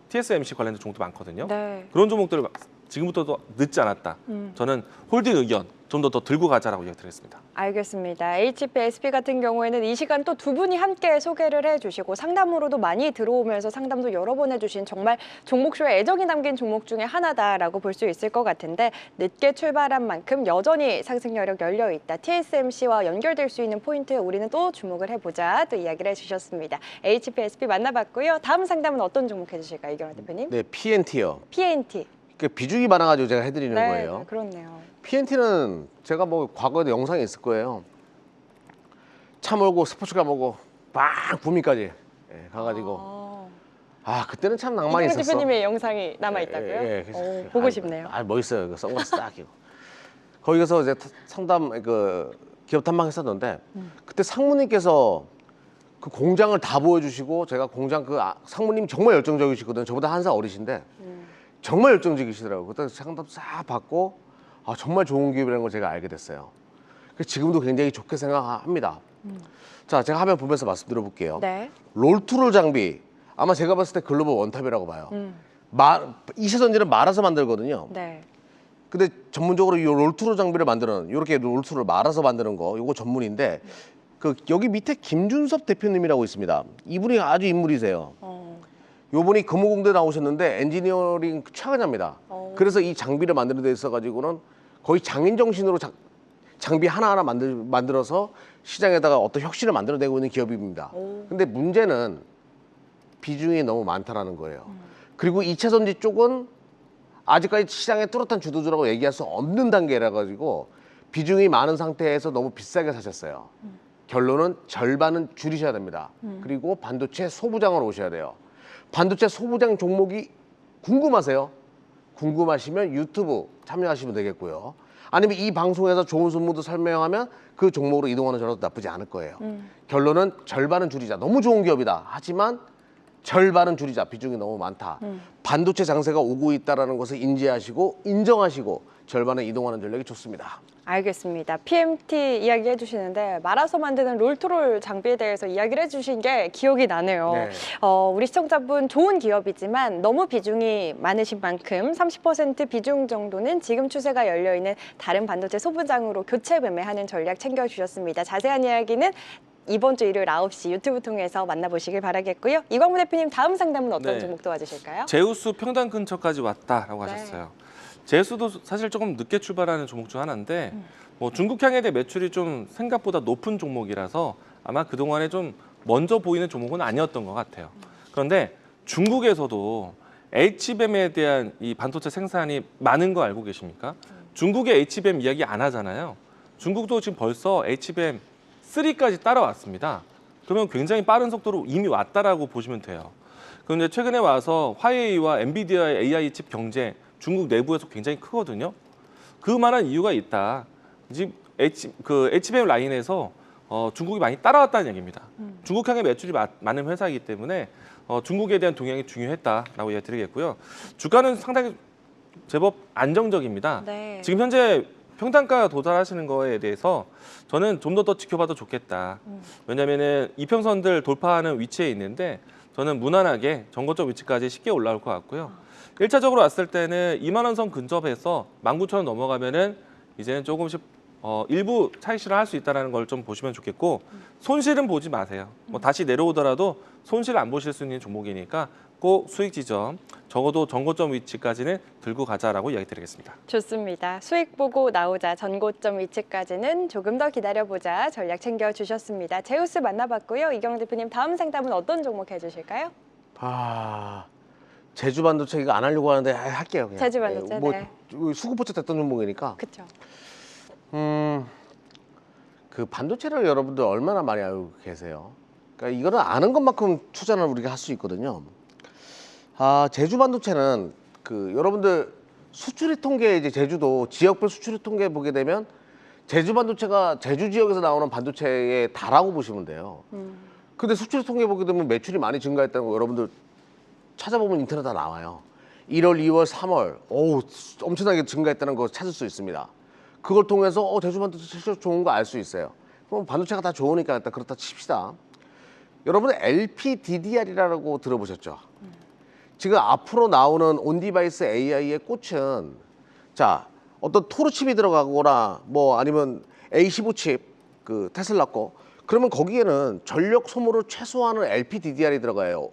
E: TSMC 관련된 종목도 많거든요.
C: 네.
E: 그런 종목들을 지금부터도 늦지 않았다. 저는 홀딩 의견 좀 더 들고 가자라고 이야기드리겠습니다.
C: 알겠습니다. HPSP 같은 경우에는 이 시간 또 두 분이 함께 소개를 해주시고 상담으로도 많이 들어오면서 상담도 여러 번 해주신 정말 종목쇼에 애정이 담긴 종목 중에 하나다라고 볼 수 있을 것 같은데, 늦게 출발한 만큼 여전히 상승 여력 열려 있다. TSMC와 연결될 수 있는 포인트에 우리는 또 주목을 해보자. 또 이야기를 해주셨습니다. HPSP 만나봤고요. 다음 상담은 어떤 종목 해주실까요, 이경환 대표님?
D: 네, PNT요.
C: PNT.
D: 비중이 많아가지고 제가 해드리는
C: 네,
D: 거예요.
C: 그렇네요.
D: PNT는 제가 뭐 과거에도 영상이 있을 거예요. 차 몰고 스포츠카 몰고 빵 구미까지 가가지고 그때는 참 낭만이
C: 이경환
D: 있었어.
C: 대표님의 영상이 남아 있다고요?
D: 그래서
C: 보고 싶네요.
D: 멋있어요. 그 선글라스 딱 끼고. 거기 가서 이제 상담 기업 탐방했었는데 그때 상무님께서 그 공장을 다 보여주시고, 제가 공장 상무님 정말 열정적이시거든요. 저보다 한 살 어리신데 정말 열정적이시더라고요. 그때 상담 싹 받고 정말 좋은 기업이라는 걸 제가 알게 됐어요. 그래서 지금도 굉장히 좋게 생각합니다. 자, 제가 화면 보면서 말씀드려 볼게요.
C: 네.
D: 롤투롤 장비, 아마 제가 봤을 때 글로벌 원탑이라고 봐요. 2차 전지는 말아서 만들거든요.
C: 네.
D: 근데 전문적으로 이 롤투롤 장비를 만드는, 이렇게 롤투를 말아서 만드는 거, 이거 전문인데 여기 밑에 김준섭 대표님이라고 있습니다. 이분이 아주 인물이세요. 요분이 금호공대 나오셨는데 엔지니어링 최강자입니다. 그래서 이 장비를 만드는 데 있어가지고는 거의 장인 정신으로 장비 하나하나 만들어서 시장에다가 어떤 혁신을 만들어내고 있는 기업입니다. 근데 문제는 비중이 너무 많다라는 거예요. 그리고 2차 전지 쪽은 아직까지 시장에 뚜렷한 주도주라고 얘기할 수 없는 단계라 가지고 비중이 많은 상태에서 너무 비싸게 사셨어요. 결론은 절반은 줄이셔야 됩니다. 그리고 반도체 소부장으로 오셔야 돼요. 반도체 소부장 종목이 궁금하세요? 궁금하시면 유튜브 참여하시면 되겠고요. 아니면 이 방송에서 좋은 선물도 설명하면 그 종목으로 이동하는 저도 나쁘지 않을 거예요. 결론은 절반은 줄이자. 너무 좋은 기업이다. 하지만 절반은 줄이자. 비중이 너무 많다. 반도체 장세가 오고 있다는 것을 인지하시고 인정하시고 절반은 이동하는 전략이 좋습니다.
C: 알겠습니다. PMT 이야기 해주시는데 말아서 만드는 롤토롤 장비에 대해서 이야기를 해주신 게 기억이 나네요.
D: 네.
C: 우리 시청자분 좋은 기업이지만 너무 비중이 많으신 만큼 30% 비중 정도는 지금 추세가 열려있는 다른 반도체 소부장으로 교체 매매하는 전략 챙겨주셨습니다. 자세한 이야기는 이번 주 일요일 9시 유튜브 통해서 만나보시길 바라겠고요. 이광무 대표님 다음 상담은 어떤
E: 네.
C: 종목 도와주실까요?
E: 제우스 평단 근처까지 왔다라고
C: 네.
E: 하셨어요. 제우스도 사실 조금 늦게 출발하는 종목 중 하나인데 뭐 중국향에 대해 매출이 좀 생각보다 높은 종목이라서 아마 그동안에 좀 먼저 보이는 종목은 아니었던 것 같아요. 그런데 중국에서도 HBM에 대한 이 반도체 생산이 많은 거 알고 계십니까? 중국의 HBM 이야기 안 하잖아요. 중국도 지금 벌써 HBM 3까지 따라왔습니다. 그러면 굉장히 빠른 속도로 이미 왔다라고 보시면 돼요. 그런데 최근에 와서 화웨이와 엔비디아의 AI 칩 경쟁 중국 내부에서 굉장히 크거든요. 그만한 이유가 있다. 지금 HBM 라인에서 중국이 많이 따라왔다는 얘기입니다. 중국향의 매출이 많은 회사이기 때문에 중국에 대한 동향이 중요했다라고 이야기 드리겠고요. 주가는 상당히 제법 안정적입니다.
C: 네.
E: 지금 현재 평단가 도달하시는 거에 대해서 저는 좀 더 지켜봐도 좋겠다. 왜냐하면 이평선들 돌파하는 위치에 있는데 저는 무난하게 전고점 위치까지 쉽게 올라올 것 같고요. 1차적으로 왔을 때는 2만 원 선 근접해서 19,000원 넘어가면은 이제는 조금씩 일부 차익 실현할 수 있다는 걸 좀 보시면 좋겠고 손실은 보지 마세요. 뭐 다시 내려오더라도 손실 안 보실 수 있는 종목이니까 꼭 수익 지점 적어도 전고점 위치까지는 들고 가자라고 이야기 드리겠습니다.
C: 좋습니다. 수익 보고 나오자 전고점 위치까지는 조금 더 기다려보자 전략 챙겨주셨습니다. 제우스 만나봤고요. 이경 대표님 다음 상담은 어떤 종목 해주실까요?
D: 제주 반도체 이거 안 하려고 하는데 할게요. 그냥.
C: 제주 반도체,
D: 뭐
C: 네.
D: 수급포차 됐던 종목이니까.
C: 그렇죠.
D: 그 반도체를 여러분들 얼마나 많이 알고 계세요? 그러니까 이거는 아는 것만큼 투자는 우리가 할 수 있거든요. 제주 반도체는 그 여러분들 수출입 통계 이제 제주도 지역별 수출입 통계 보게 되면 제주 반도체가 제주 지역에서 나오는 반도체의 다라고 보시면 돼요. 근데 수출입 통계 보게 되면 매출이 많이 증가했다는 거 여러분들 찾아보면 인터넷 다 나와요. 1월, 2월, 3월 엄청나게 증가했다는 거 찾을 수 있습니다. 그걸 통해서 제주 반도체 좋은 거 알 수 있어요. 그럼 반도체가 다 좋으니까 일단 그렇다 칩시다. 여러분 LPDDR이라고 들어보셨죠? 지금 앞으로 나오는 온디바이스 AI의 꽃은 자 어떤 토르칩이 들어가거나 뭐 아니면 A15 칩 그 테슬라 거 그러면 거기에는 전력 소모를 최소화하는 LPDDR이 들어가요.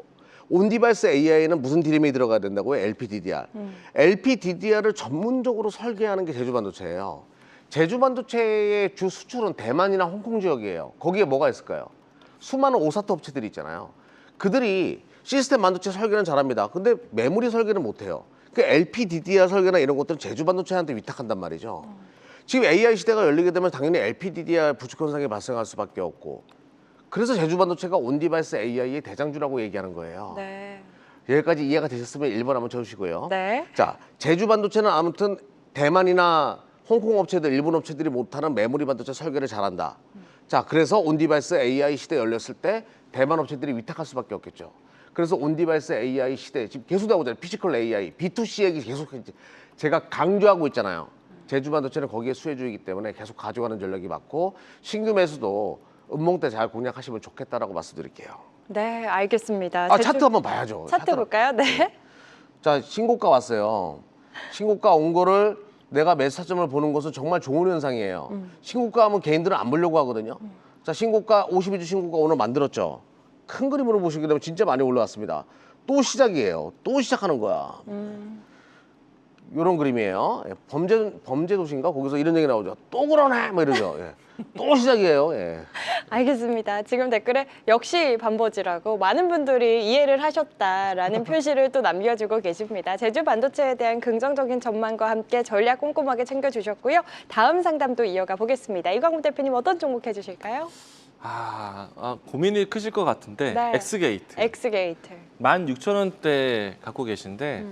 D: 온디바이스 AI에는 무슨 디램이 들어가야 된다고요? LPDDR. LPDDR을 전문적으로 설계하는 게 제주 반도체예요. 제주 반도체의 주 수출은 대만이나 홍콩 지역이에요. 거기에 뭐가 있을까요? 수많은 오사트 업체들이 있잖아요. 그들이 시스템 반도체 설계는 잘합니다. 근데 메모리 설계는 못해요. 그 LPDDR 설계나 이런 것들은 제주 반도체한테 위탁한단 말이죠. 지금 AI 시대가 열리게 되면 당연히 LPDDR 부족 현상이 발생할 수밖에 없고 그래서 제주 반도체가 온디바이스 AI의 대장주라고 얘기하는 거예요.
C: 네.
D: 여기까지 이해가 되셨으면 1번 한번 쳐주시고요.
C: 네.
D: 자, 제주 반도체는 아무튼 대만이나 홍콩 업체들, 일본 업체들이 못하는 메모리 반도체 설계를 잘한다. 자, 그래서 온디바이스 AI 시대 열렸을 때 대만 업체들이 위탁할 수밖에 없겠죠. 그래서 온디바이스 AI 시대 지금 계속 나오잖아요. 피지컬 AI, B2C 얘기 계속 제가 강조하고 있잖아요. 제주 반도체는 거기에 수혜주이기 때문에 계속 가져가는 전략이 맞고 신규 매수도 음봉 때 잘 공략하시면 좋겠다라고 말씀드릴게요.
C: 네, 알겠습니다.
D: 차트 한번 봐야죠.
C: 차트 볼까요? 네.
D: 자, 신고가 왔어요. 신고가 온 거를 내가 매수 타점을 보는 것은 정말 좋은 현상이에요. 신고가 하면 개인들은 안 보려고 하거든요. 자, 신고가 52주 신고가 오늘 만들었죠. 큰 그림으로 보시게 되면 진짜 많이 올라왔습니다. 또 시작이에요. 또 시작하는 거야. 이런 그림이에요. 예, 범죄 도시인가? 거기서 이런 얘기 나오죠. 또 그러네! 뭐 이러죠. 예. 또 시작이에요. 예.
C: 알겠습니다. 지금 댓글에 역시 반버지라고 많은 분들이 이해를 하셨다라는 표시를 또 남겨주고 계십니다. 제주 반도체에 대한 긍정적인 전망과 함께 전략 꼼꼼하게 챙겨주셨고요. 다음 상담도 이어가 보겠습니다. 이광무 대표님 어떤 종목 해주실까요?
E: 고민이 크실 것 같은데
C: 네.
E: 엑스게이트.
C: 엑스게이트.
E: 16,000원대 갖고 계신데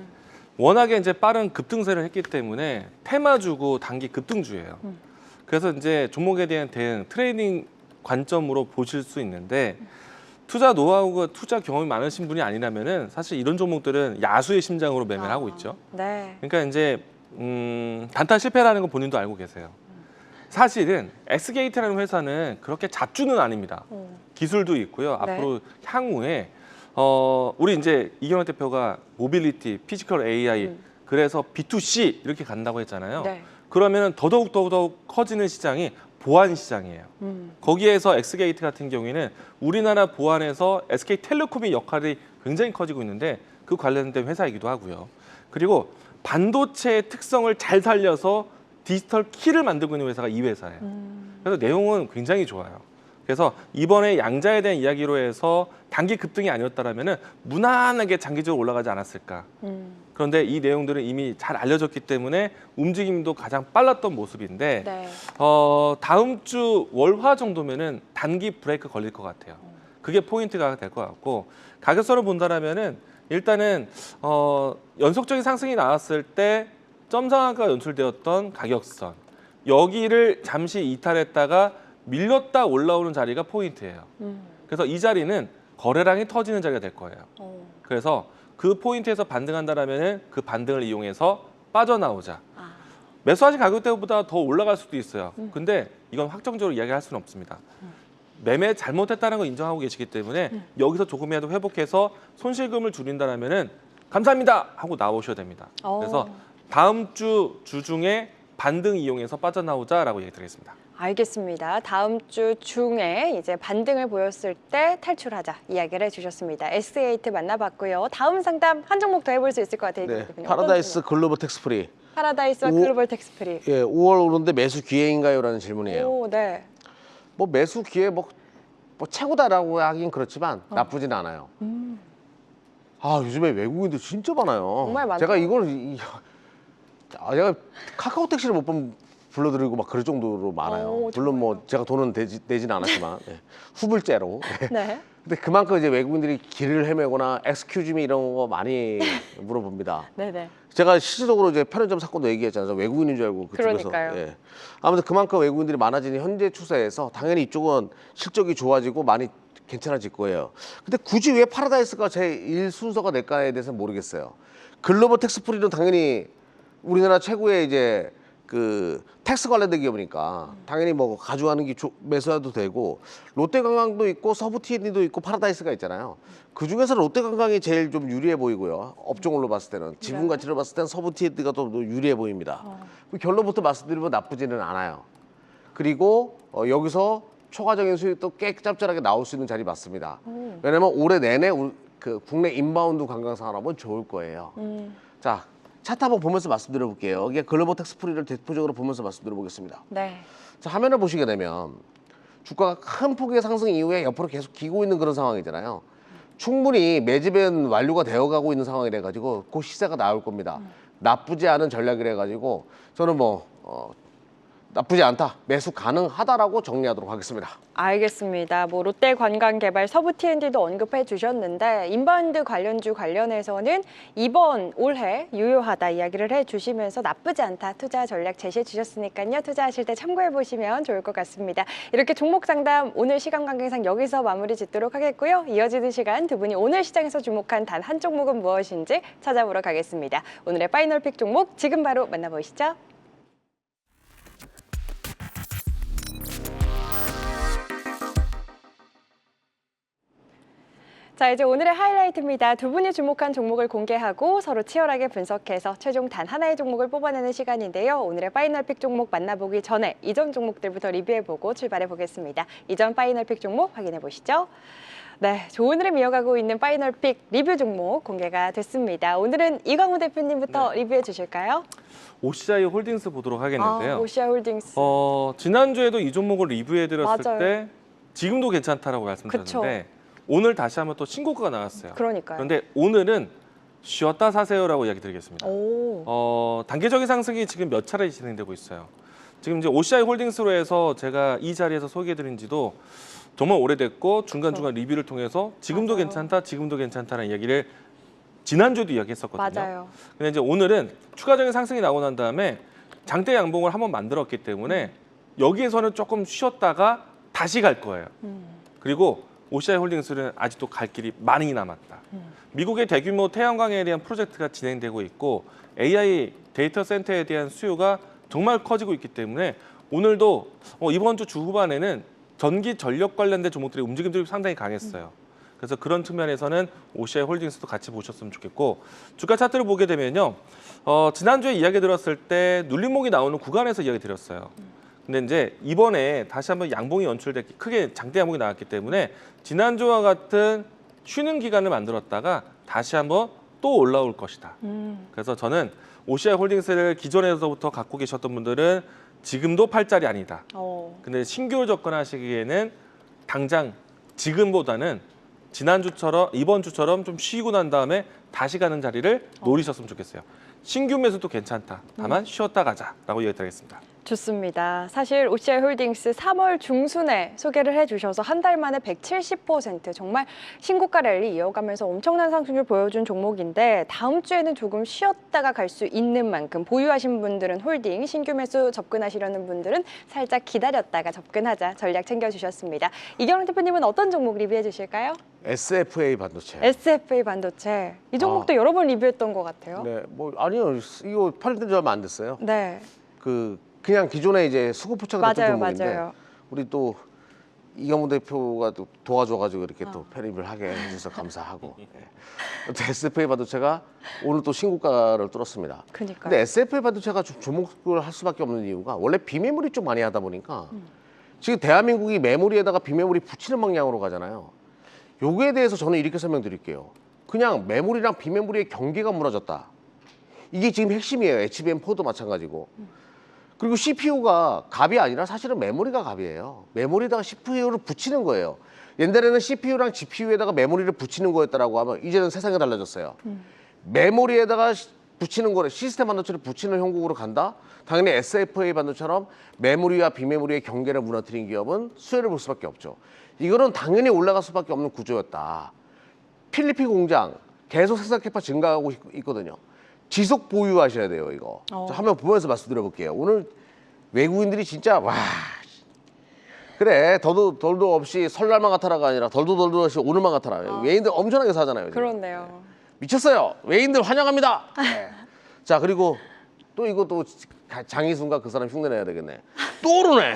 E: 워낙에 이제 빠른 급등세를 했기 때문에 테마 주고 단기 급등주예요. 그래서 이제 종목에 대한 대응 트레이딩 관점으로 보실 수 있는데 투자 노하우가 투자 경험이 많으신 분이 아니라면은 사실 이런 종목들은 야수의 심장으로 매매를 하고 있죠.
C: 네.
E: 그러니까 이제 단타 실패라는 건 본인도 알고 계세요. 사실은 엑스게이트라는 회사는 그렇게 잡주는 아닙니다. 기술도 있고요.
C: 네.
E: 앞으로 향후에 우리 이제 이경환 대표가 모빌리티, 피지컬 AI 그래서 B2C 이렇게 간다고 했잖아요.
C: 네.
E: 그러면 더더욱 커지는 시장이 보안 시장이에요. 거기에서 엑스게이트 같은 경우에는 우리나라 보안에서 SK텔레콤의 역할이 굉장히 커지고 있는데 그 관련된 회사이기도 하고요. 그리고 반도체의 특성을 잘 살려서 디지털 키를 만들고 있는 회사가 이 회사예요. 그래서 내용은 굉장히 좋아요. 그래서 이번에 양자에 대한 이야기로 해서 단기 급등이 아니었다라면은 무난하게 장기적으로 올라가지 않았을까. 그런데 이 내용들은 이미 잘 알려졌기 때문에 움직임도 가장 빨랐던 모습인데
C: 네.
E: 다음 주 월화 정도면은 단기 브레이크 걸릴 것 같아요. 그게 포인트가 될 것 같고 가격선을 본다라면은 일단은 연속적인 상승이 나왔을 때 점상한가 연출되었던 가격선 여기를 잠시 이탈했다가 밀렸다 올라오는 자리가 포인트예요. 그래서 이 자리는 거래량이 터지는 자리가 될 거예요. 그래서 그 포인트에서 반등한다라면 그 반등을 이용해서 빠져나오자. 매수하신 가격대보다 더 올라갈 수도 있어요. 근데 이건 확정적으로 이야기할 수는 없습니다. 매매 잘못했다는 걸 인정하고 계시기 때문에 여기서 조금이라도 회복해서 손실금을 줄인다라면은 감사합니다 하고 나오셔야 됩니다. 그래서 다음 주 주중에 반등 이용해서 빠져나오자라고 얘기드리겠습니다.
C: 알겠습니다. 다음 주 중에 이제 반등을 보였을 때 탈출하자 이야기를 해주셨습니다. S8 만나봤고요. 다음 상담 한 종목 더 해볼 수 있을 것 같아요.
D: 네,
C: 대표님.
D: 파라다이스 글로벌 텍스프리.
C: 파라다이스와
D: 오.
C: 글로벌 텍스프리.
D: 예, 5월 오는데 매수 기회인가요?라는 질문이에요.
C: 오, 네.
D: 뭐 매수 기회 뭐 최고다라고 하긴 그렇지만 나쁘진 않아요. 아 요즘에 외국인들 진짜 많아요.
C: 정말 많죠.
D: 제가 이걸 제가 카카오 택시를 못 불러드리고 막 그럴 정도로 많아요.
C: 오,
D: 물론 뭐 제가 돈은 내진 않았지만 후불제로.
C: 네.
D: 근데 그만큼 이제 외국인들이 길을 헤매거나 엑스큐즈미 이런 거 많이 물어봅니다.
C: 네네.
D: 제가 실질적으로 이제 편의점 사건도 얘기했잖아요. 외국인인 줄 알고 그쪽에서.
C: 그러니까요.
D: 예. 아무튼 그만큼 외국인들이 많아지는 현재 추세에서 당연히 이쪽은 실적이 좋아지고 많이 괜찮아질 거예요. 근데 굳이 왜 파라다이스가 제 1순서가 될까에 대해서는 모르겠어요. 글로벌 텍스프리는 당연히 우리나라 최고의 이제 그 텍스 관련된 기업이니까 당연히 뭐 가져가는 게 매수해도 되고 롯데관광도 있고 서부TND도 있고 파라다이스가 있잖아요. 그 중에서 롯데관광이 제일 좀 유리해 보이고요. 업종으로 봤을 때는 지분 가치로 봤을 때는 서부TND가 더 유리해 보입니다. 결론부터 말씀드리면 나쁘지는 않아요. 그리고 여기서 초과적인 수익도 꽤 짭짤하게 나올 수 있는 자리 맞습니다. 왜냐면 올해 내내 그 국내 인바운드 관광 산업은 좋을 거예요. 자. 차트 한번 보면서 말씀드려 볼게요. 이게 글로벌 텍스프리를 대표적으로 보면서 말씀드려 보겠습니다.
C: 네.
D: 자, 화면을 보시게 되면 주가가 큰 폭의 상승 이후에 옆으로 계속 기고 있는 그런 상황이잖아요. 충분히 매집은 완료가 되어가고 있는 상황이라 가지고 곧 시세가 나올 겁니다. 나쁘지 않은 전략이라 가지고 저는 뭐 나쁘지 않다, 매수 가능하다라고 정리하도록 하겠습니다.
C: 알겠습니다. 뭐 롯데관광개발, 서부TND도 언급해 주셨는데 인바운드 관련주 관련해서는 이번 올해 유효하다 이야기를 해주시면서 나쁘지 않다 투자 전략 제시해 주셨으니까요. 투자하실 때 참고해 보시면 좋을 것 같습니다. 이렇게 종목 상담 오늘 시간 관계상 여기서 마무리 짓도록 하겠고요. 이어지는 시간 두 분이 오늘 시장에서 주목한 단 한 종목은 무엇인지 찾아보러 가겠습니다. 오늘의 파이널 픽 종목 지금 바로 만나보시죠. 자, 이제 오늘의 하이라이트입니다. 두 분이 주목한 종목을 공개하고 서로 치열하게 분석해서 최종 단 하나의 종목을 뽑아내는 시간인데요. 오늘의 파이널 픽 종목 만나보기 전에 이전 종목들부터 리뷰해보고 출발해 보겠습니다. 이전 파이널 픽 종목 확인해 보시죠. 네, 좋은 흐름 이어가고 있는 파이널 픽 리뷰 종목 공개가 됐습니다. 오늘은 이광우 대표님부터 리뷰해 주실까요?
E: OCI 홀딩스 보도록 하겠는데요.
C: 오시아 홀딩스.
E: 지난주에도 이 종목을 리뷰해드렸을
C: 맞아요.
E: 때 지금도 괜찮다라고 말씀드렸는데 오늘 다시 한번 또 신고가가 나왔어요.
C: 그러니까요.
E: 그런데 오늘은 쉬었다 사세요라고 이야기 드리겠습니다. 단계적인 상승이 지금 몇 차례 진행되고 있어요. 지금 이제 OCI 홀딩스로 해서 제가 이 자리에서 소개해드린 지도 정말 오래됐고 중간중간 리뷰를 통해서 지금도
C: 맞아요.
E: 괜찮다, 지금도 괜찮다는 이야기를 지난주에도 이야기했었거든요.
C: 맞아요.
E: 근데 이제 오늘은 추가적인 상승이 나고 난 다음에 장대 양봉을 한번 만들었기 때문에 여기에서는 조금 쉬었다가 다시 갈 거예요. 그리고 OCI 홀딩스는 아직도 갈 길이 많이 남았다. 미국의 대규모 태양광에 대한 프로젝트가 진행되고 있고 AI 데이터 센터에 대한 수요가 정말 커지고 있기 때문에 오늘도 이번 주 후반에는 전기 전력 관련된 종목들의 움직임들이 상당히 강했어요. 그래서 그런 측면에서는 OCI 홀딩스도 같이 보셨으면 좋겠고 주가 차트를 보게 되면요. 지난주에 이야기 들었을 때 눌림목이 나오는 구간에서 이야기 드렸어요. 근데 이제 이번에 다시 한번 양봉이 연출됐기 크게 장대 양봉이 나왔기 때문에 지난주와 같은 쉬는 기간을 만들었다가 다시 한번 또 올라올 것이다. 그래서 저는 OCI 홀딩스를 기존에서부터 갖고 계셨던 분들은 지금도 팔 자리 아니다. 근데 신규로 접근하시기에는 당장 지금보다는 지난주처럼 이번 주처럼 좀 쉬고 난 다음에 다시 가는 자리를 노리셨으면 좋겠어요. 신규 매수도 괜찮다. 다만 쉬었다 가자라고 이야기드리겠습니다.
C: 좋습니다. 사실 OCI 홀딩스 3월 중순에 소개를 해주셔서 한 달 만에 170% 정말 신고가 랠리 이어가면서 엄청난 상승률 보여준 종목인데 다음 주에는 조금 쉬었다가 갈 수 있는 만큼 보유하신 분들은 홀딩, 신규 매수 접근하시려는 분들은 살짝 기다렸다가 접근하자 전략 챙겨주셨습니다. 이경영 대표님은 어떤 종목 리뷰해 주실까요?
D: SFA 반도체.
C: SFA 반도체. 이 종목도 여러 번 리뷰했던 것 같아요.
D: 네, 뭐 아니요. 이거 팔린 지 얼마 안 됐어요.
C: 네.
E: 그냥 기존에 이제 수급 포착을 했던
C: 맞아요,
E: 종목인데
C: 맞아요.
E: 우리 또 이경문 대표가 또 도와줘가지고 이렇게 또 편입을 하게 해주셔서 감사하고 또 SFA 반도체가 오늘 또 신고가를 뚫었습니다.
C: 그러니까요.
E: 근데 SFA 반도체가 좀 주목을 할 수밖에 없는 이유가 원래 비메모리 쪽 많이 하다 보니까 지금 대한민국이 메모리에다가 비메모리 붙이는 방향으로 가잖아요. 요거에 대해서 저는 이렇게 설명드릴게요. 그냥 메모리랑 비메모리의 경계가 무너졌다. 이게 지금 핵심이에요. HBM4도 마찬가지고. 그리고 CPU가 값이 아니라 사실은 메모리가 값이에요. 메모리에다가 CPU를 붙이는 거예요. 옛날에는 CPU랑 GPU에다가 메모리를 붙이는 거였다라고 하면 이제는 세상이 달라졌어요. 메모리에다가 붙이는 거를 시스템 반도체를 붙이는 형국으로 간다? 당연히 SFA 반도체처럼 메모리와 비메모리의 경계를 무너뜨린 기업은 수혜를 볼 수밖에 없죠. 이거는 당연히 올라갈 수밖에 없는 구조였다. 필리핀 공장 계속 생산 캐파 증가하고 있거든요. 지속 보유하셔야 돼요, 이거. 자, 한번 보면서 말씀드려 볼게요. 오늘 외국인들이 진짜 와 그래 덜도 없이 설날만 같아라가 아니라 덜도 없이 오늘만 같아라. 외인들 엄청나게 사잖아요. 지금.
C: 그렇네요.
E: 미쳤어요. 외인들 환영합니다. 네. 자 그리고 또 이거 또 장이순간 그 사람 흉내내야 되겠네. 또 오르네.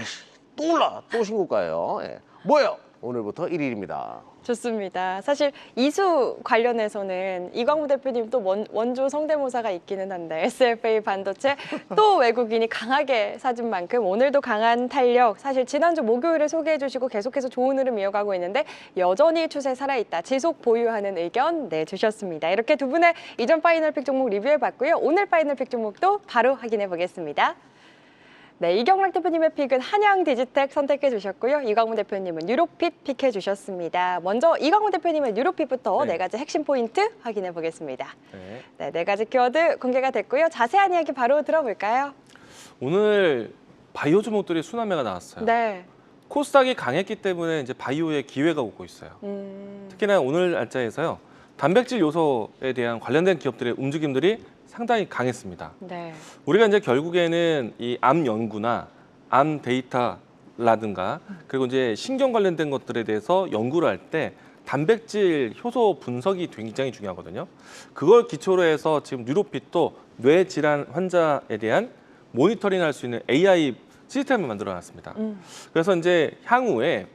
E: 또 올라. 또 신고가예요. 예. 뭐예요? 오늘부터 1일입니다.
C: 좋습니다. 사실 이수 관련해서는 이광무 대표님 또 원조 성대모사가 있기는 한데 SFA 반도체 또 외국인이 강하게 사준 만큼 오늘도 강한 탄력. 사실 지난주 목요일에 소개해 주시고 계속해서 좋은 흐름 이어가고 있는데 여전히 추세 살아있다. 지속 보유하는 의견 내주셨습니다. 이렇게 두 분의 이전 파이널픽 종목 리뷰해봤고요. 오늘 파이널픽 종목도 바로 확인해 보겠습니다. 네, 이경락 대표님의 픽은 한양 디지텍 선택해 주셨고요. 이광문 대표님은 유로핏 픽해 주셨습니다. 먼저 이광문 대표님의 유로핏부터 네 가지 핵심 포인트 확인해 보겠습니다. 네 가지 키워드 공개가 됐고요. 자세한 이야기 바로 들어볼까요?
E: 오늘 바이오 종목들이 순환매가 나왔어요.
C: 네.
E: 코스닥이 강했기 때문에 이제 바이오의 기회가 오고 있어요. 특히나 오늘 날짜에서요. 단백질 요소에 대한 관련된 기업들의 움직임들이 상당히 강했습니다.
C: 네.
E: 우리가 이제 결국에는 이 암 연구나 암 데이터라든가 그리고 이제 신경 관련된 것들에 대해서 연구를 할 때 단백질 효소 분석이 굉장히 중요하거든요. 그걸 기초로 해서 지금 뉴로핏도 뇌 질환 환자에 대한 모니터링 할 수 있는 AI 시스템을 만들어 놨습니다. 그래서 이제 향후에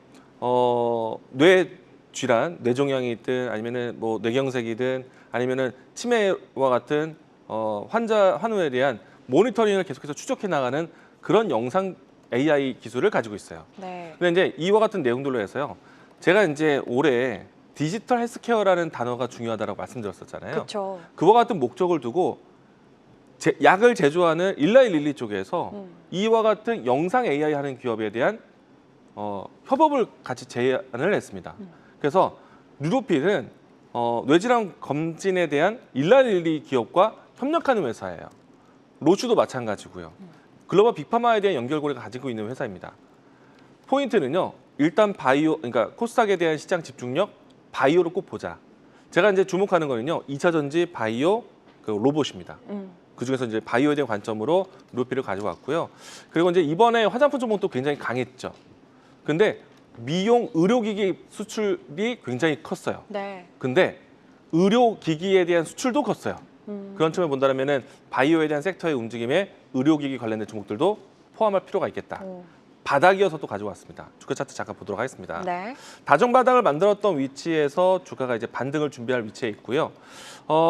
E: 뇌 질환, 뇌종양이든 아니면은 뭐 뇌경색이든 아니면은 치매와 같은 환자 환우에 대한 모니터링을 계속해서 추적해 나가는 그런 영상 AI 기술을 가지고 있어요.
C: 네.
E: 근데 이제 이와 같은 내용들로 해서요. 제가 이제 올해 디지털 헬스케어라는 단어가 중요하다고 말씀드렸었잖아요.
C: 그렇죠.
E: 그와 같은 목적을 두고 약을 제조하는 일라이 릴리 쪽에서 이와 같은 영상 AI 하는 기업에 대한 협업을 같이 제안을 했습니다. 그래서 뉴로핏은 뇌질환 검진에 대한 일라이 릴리 기업과 협력하는 회사예요. 로슈도 마찬가지고요. 글로벌 빅파마에 대한 연결고리가 가지고 있는 회사입니다. 포인트는요. 일단 바이오, 그러니까 코스닥에 대한 시장 집중력, 바이오를 꼭 보자. 제가 이제 주목하는 거는요. 2차 전지 바이오 그 로봇입니다. 그 중에서 이제 바이오에 대한 관점으로 뉴로핏을 가지고 왔고요. 그리고 이제 이번에 화장품 종목도 굉장히 강했죠. 근데 미용 의료기기 수출이 굉장히 컸어요.
C: 네.
E: 근데 의료기기에 대한 수출도 컸어요. 그런 측면을 본다면은 바이오에 대한 섹터의 움직임에 의료기기 관련된 종목들도 포함할 필요가 있겠다. 바닥이어서 또 가져왔습니다. 주가 차트 잠깐 보도록 하겠습니다.
C: 네.
E: 다중바닥을 만들었던 위치에서 주가가 이제 반등을 준비할 위치에 있고요.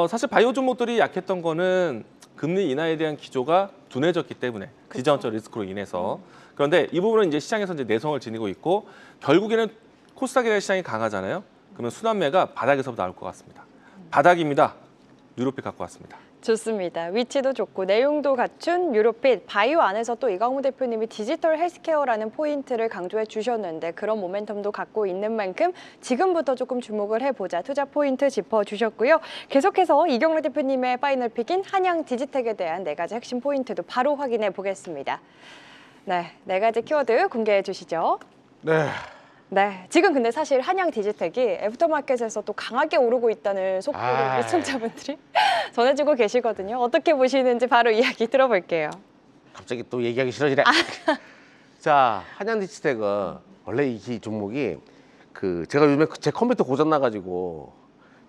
E: 사실 바이오 종목들이 약했던 거는 금리 인하에 대한 기조가 둔해졌기 때문에 지정학적 리스크로 인해서 그런데 이 부분은 이제 시장에서 이제 내성을 지니고 있고 결국에는 코스닥에 대한 시장이 강하잖아요. 그러면 순환매가 바닥에서부터 나올 것 같습니다. 바닥입니다. 유로픽 갖고 왔습니다.
C: 좋습니다. 위치도 좋고 내용도 갖춘 유로핏 바이오 안에서 또 이광우 대표님이 디지털 헬스케어라는 포인트를 강조해 주셨는데 그런 모멘텀도 갖고 있는 만큼 지금부터 조금 주목을 해보자 투자 포인트 짚어주셨고요. 계속해서 이경래 대표님의 파이널 픽인 한양 디지텍에 대한 4가지 핵심 포인트도 바로 확인해 보겠습니다. 네, 4가지 키워드 공개해 주시죠.
D: 네.
C: 네, 지금 근데 사실 한양 디지텍이 애프터마켓에서 또 강하게 오르고 있다는 속보를 시청자분들이 전해주고 계시거든요. 어떻게 보시는지 바로 이야기 들어볼게요.
D: 갑자기 또 얘기하기 싫어지네. 자, 한양 디지텍은 원래 이 종목이 제가 요즘에 제 컴퓨터 고장 나가지고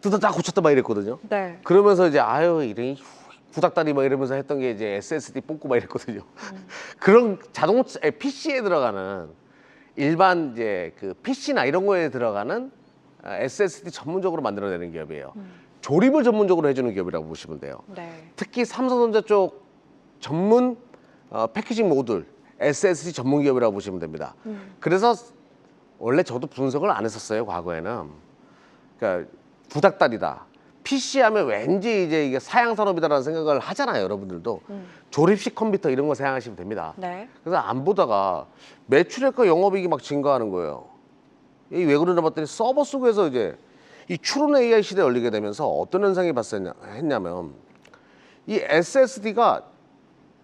D: 뜯었다 고쳤다 막 이랬거든요.
C: 네.
D: 그러면서 이제 이런 구닥다리 막 이러면서 했던 게 이제 SSD 뽑고 막 이랬거든요. 그런 자동차 PC에 들어가는 일반 이제 PC나 이런 거에 들어가는 SSD 전문적으로 만들어내는 기업이에요. 조립을 전문적으로 해주는 기업이라고 보시면 돼요.
C: 네.
D: 특히 삼성전자 쪽 전문 패키징 모듈 SSD 전문 기업이라고 보시면 됩니다. 그래서 원래 저도 분석을 안 했었어요, 과거에는. 그러니까 구닥다리다. PC 하면 왠지 이제 이게 사양 산업이다라는 생각을 하잖아요, 여러분들도. 조립식 컴퓨터 이런 거 생각하시면 됩니다.
C: 네.
D: 그래서 안 보다가 매출액과 영업이익이 막 증가하는 거예요. 이게 왜 그러나 봤더니 서버 속에서 이제 이 추론 AI 시대에 열리게 되면서 어떤 현상이 발생했냐면 이 SSD가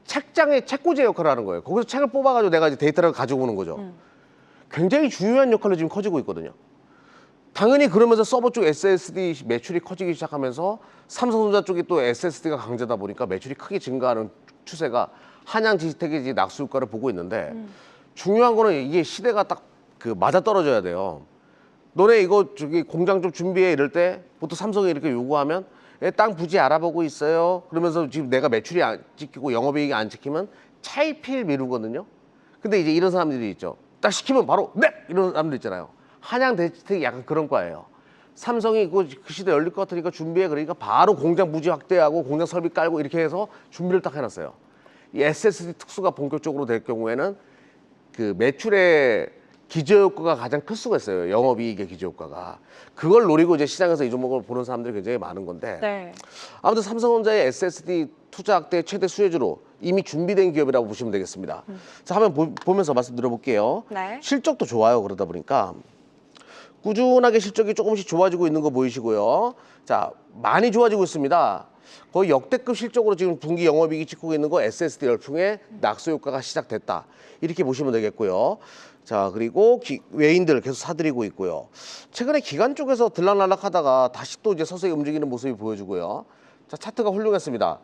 D: 책장의 책꽂이 역할을 하는 거예요. 거기서 책을 뽑아가지고 내가 이제 데이터를 가지고 오는 거죠. 굉장히 중요한 역할로 지금 커지고 있거든요. 당연히 그러면서 서버 쪽 SSD 매출이 커지기 시작하면서 삼성전자 쪽이 또 SSD가 강자다 보니까 매출이 크게 증가하는 추세가 한양 디지텍이 이제 낙수효과를 보고 있는데 중요한 거는 이게 시대가 딱 맞아떨어져야 돼요. 너네 이거 공장 좀 준비해 이럴 때 보통 삼성이 이렇게 요구하면 땅 부지 알아보고 있어요. 그러면서 지금 내가 매출이 안 찍히고 영업이익이 안 찍히면 차일피일 미루거든요. 근데 이제 이런 사람들이 있죠. 딱 시키면 바로 네! 이런 사람들 있잖아요. 한양 디지텍이 약간 그런 과예요. 삼성이 그 시대 열릴 것 같으니까 준비해 그러니까 바로 공장 부지 확대하고 공장 설비 깔고 이렇게 해서 준비를 딱 해놨어요. 이 SSD 특수가 본격적으로 될 경우에는 매출의 기저효과가 가장 클 수가 있어요. 영업이익의 기저효과가. 그걸 노리고 이제 시장에서 이 종목을 보는 사람들이 굉장히 많은 건데
C: 네.
D: 아무튼 삼성전자의 SSD 투자 확대 최대 수혜주로 이미 준비된 기업이라고 보시면 되겠습니다. 자, 한번 보면서 말씀드려볼게요.
C: 네.
D: 실적도 좋아요. 그러다 보니까 꾸준하게 실적이 조금씩 좋아지고 있는 거 보이시고요. 자, 많이 좋아지고 있습니다. 거의 역대급 실적으로 지금 분기 영업이익이 찍고 있는 거 SSD 열풍의 낙수 효과가 시작됐다. 이렇게 보시면 되겠고요. 자, 그리고 외인들 계속 사들이고 있고요. 최근에 기관 쪽에서 들락날락하다가 다시 또 이제 서서히 움직이는 모습이 보여주고요. 자, 차트가 훌륭했습니다.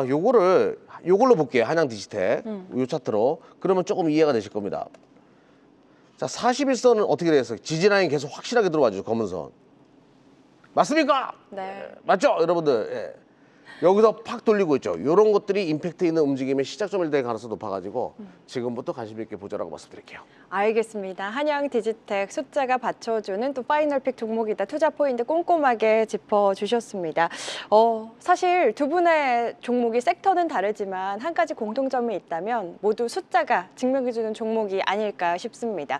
D: 요걸로 볼게요. 한양 디지텍. 요 차트로. 그러면 조금 이해가 되실 겁니다. 자, 41선은 어떻게 되겠어요? 지지라인 계속 확실하게 들어와죠. 검은 선. 맞습니까?
C: 네.
D: 맞죠? 여러분들. 예. 여기서 팍 돌리고 있죠. 이런 것들이 임팩트 있는 움직임의 시작점이 될 가능성이 높아가지고 지금부터 관심 있게 보자라고 말씀드릴게요.
C: 알겠습니다. 한양 디지텍 숫자가 받쳐주는 또 파이널픽 종목이다. 투자 포인트 꼼꼼하게 짚어주셨습니다. 사실 두 분의 종목이 섹터는 다르지만 한 가지 공통점이 있다면 모두 숫자가 증명해주는 종목이 아닐까 싶습니다.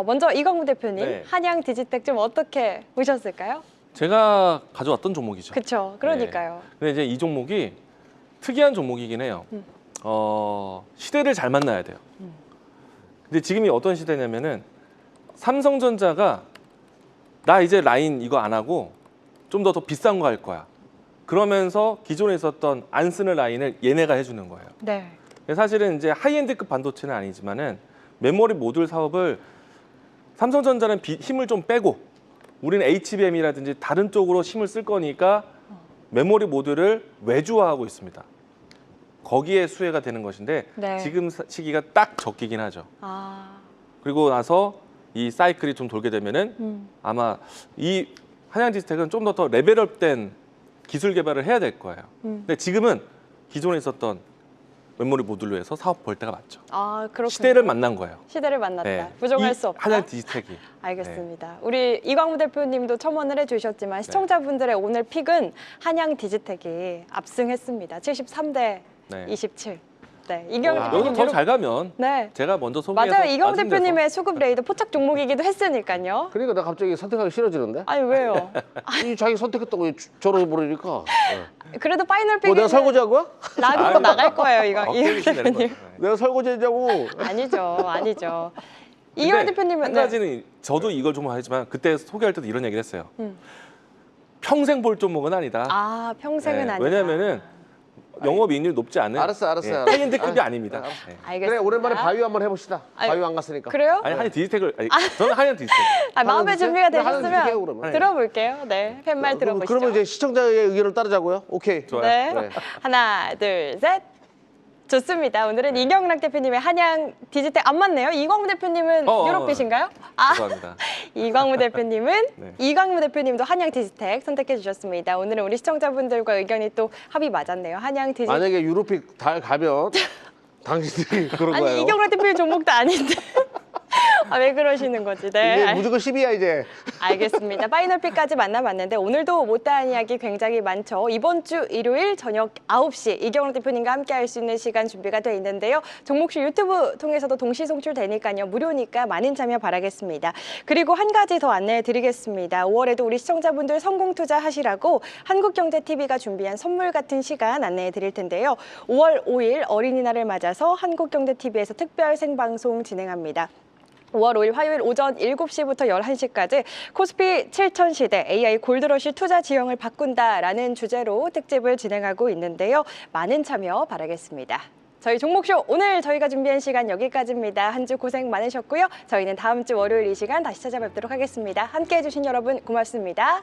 C: 먼저 이광우 대표님,
E: 네.
C: 한양 디지텍 좀 어떻게 보셨을까요?
E: 제가 가져왔던 종목이죠.
C: 그렇죠. 그러니까요.
E: 네. 근데 이제 이 종목이 특이한 종목이긴 해요. 시대를 잘 만나야 돼요. 근데 지금이 어떤 시대냐면은 삼성전자가 나 이제 라인 이거 안 하고 좀 더 비싼 거 할 거야. 그러면서 기존에 있었던 안 쓰는 라인을 얘네가 해주는 거예요.
C: 네.
E: 사실은 이제 하이엔드급 반도체는 아니지만은 메모리 모듈 사업을 삼성전자는 힘을 좀 빼고 우리는 HBM이라든지 다른 쪽으로 힘을 쓸 거니까 메모리 모듈을 외주화하고 있습니다. 거기에 수혜가 되는 것인데
C: 네.
E: 지금 시기가 딱 적기긴 하죠. 그리고 나서 이 사이클이 좀 돌게 되면은 아마 이 한양 디지텍은 좀 더 레벨업된 기술 개발을 해야 될 거예요. 근데 지금은 기존에 있었던 메모리 모듈로 해서 사업 벌 때가 맞죠.
C: 아, 그렇군요.
E: 시대를 만난 거예요.
C: 시대를 만났다.
E: 네.
C: 부정할
E: 이
C: 수 없다.
E: 한양 디지텍이.
C: 알겠습니다. 우리 이광무 대표님도 첨언을 해주셨지만 시청자분들의 오늘 픽은 한양 디지텍이 압승했습니다. 73대
E: 네.
C: 27. 네, 이경우
D: 와.
C: 대표님
E: 여기서 더 잘 가면
C: 네.
E: 제가 먼저 소개해서
C: 맞아요. 이광우
E: 말씀드려서
C: 대표님의 수급 레이더 포착 종목이기도 했으니까요.
D: 그러니까 내가 갑자기 선택하기 싫어지는데?
C: 아니 왜요?
D: 이 자기 선택했다고 저러고 버리니까.
C: 그래도 파이널
D: 내가
C: 픽은
D: 설거지한 거야?
C: 라디오 나갈 거예요. 이광우
E: 어깨를 내는
C: 대표님.
E: 거예요. 네.
D: 내가 설거지했냐고.
C: 아니죠, 아니죠. 이경우
E: 근데
C: 대표님은
E: 한 가지는 저도 이걸 좀 하지만 그때 소개할 때도 이런 얘기를 했어요. 평생 볼 종목은 아니다.
C: 아 평생은
E: 네,
C: 아니다.
E: 왜냐면은 영업이익률 높지 않은
D: 알았어.
E: 하이엔드급이 아닙니다.
D: 알았어.
E: 네.
C: 알겠습니다.
D: 그래 오랜만에 바이오 한번 해봅시다.
C: 아니,
D: 바이오 안 갔으니까.
C: 그래요?
E: 아니 한양 디지텍을 저는 한양 디지텍.
C: 아, 마음의
D: 하나
C: 준비가
D: 주세요? 하나 주세요,
C: 되셨으면
D: 그러면.
C: 들어볼게요. 네, 팻말 들어보시죠.
D: 그러면 이제 시청자의 의견을 따르자고요. 오케이.
E: 좋아요.
C: 네.
D: 네.
C: 하나, 둘, 셋. 좋습니다. 오늘은 이경락 대표님의 한양 디지텍 안 맞네요. 이광무 대표님은 유럽빛인가요? 아,
E: 죄송합니다.
C: 이광무 대표님은
E: 네.
C: 이광무 대표님도 한양 디지텍 선택해 주셨습니다. 오늘은 우리 시청자분들과 의견이 또 합이 맞았네요. 한양 디지텍.
D: 만약에 유로픽 달 가면 당신들이 그런
C: 아니
D: 거예요.
C: 이경락 대표님 종목도 아닌데. 아, 왜 그러시는 거지? 네.
D: 이게 무조건 10이야 이제.
C: 알겠습니다. 파이널픽까지 만나봤는데 오늘도 못다한 이야기 굉장히 많죠. 이번 주 일요일 저녁 9시 이경락 대표님과 함께 할 수 있는 시간 준비가 돼 있는데요. 종목쇼 유튜브 통해서도 동시 송출되니까요. 무료니까 많은 참여 바라겠습니다. 그리고 한 가지 더 안내해 드리겠습니다. 5월에도 우리 시청자분들 성공 투자하시라고 한국경제TV가 준비한 선물 같은 시간 안내해 드릴 텐데요. 5월 5일 어린이날을 맞아서 한국경제TV에서 특별 생방송 진행합니다. 5월 5일 화요일 오전 7시부터 11시까지 코스피 7000시대 AI 골드러시 투자 지형을 바꾼다라는 주제로 특집을 진행하고 있는데요. 많은 참여 바라겠습니다. 저희 종목쇼 오늘 저희가 준비한 시간 여기까지입니다. 한 주 고생 많으셨고요. 저희는 다음 주 월요일 이 시간 다시 찾아뵙도록 하겠습니다. 함께해 주신 여러분 고맙습니다.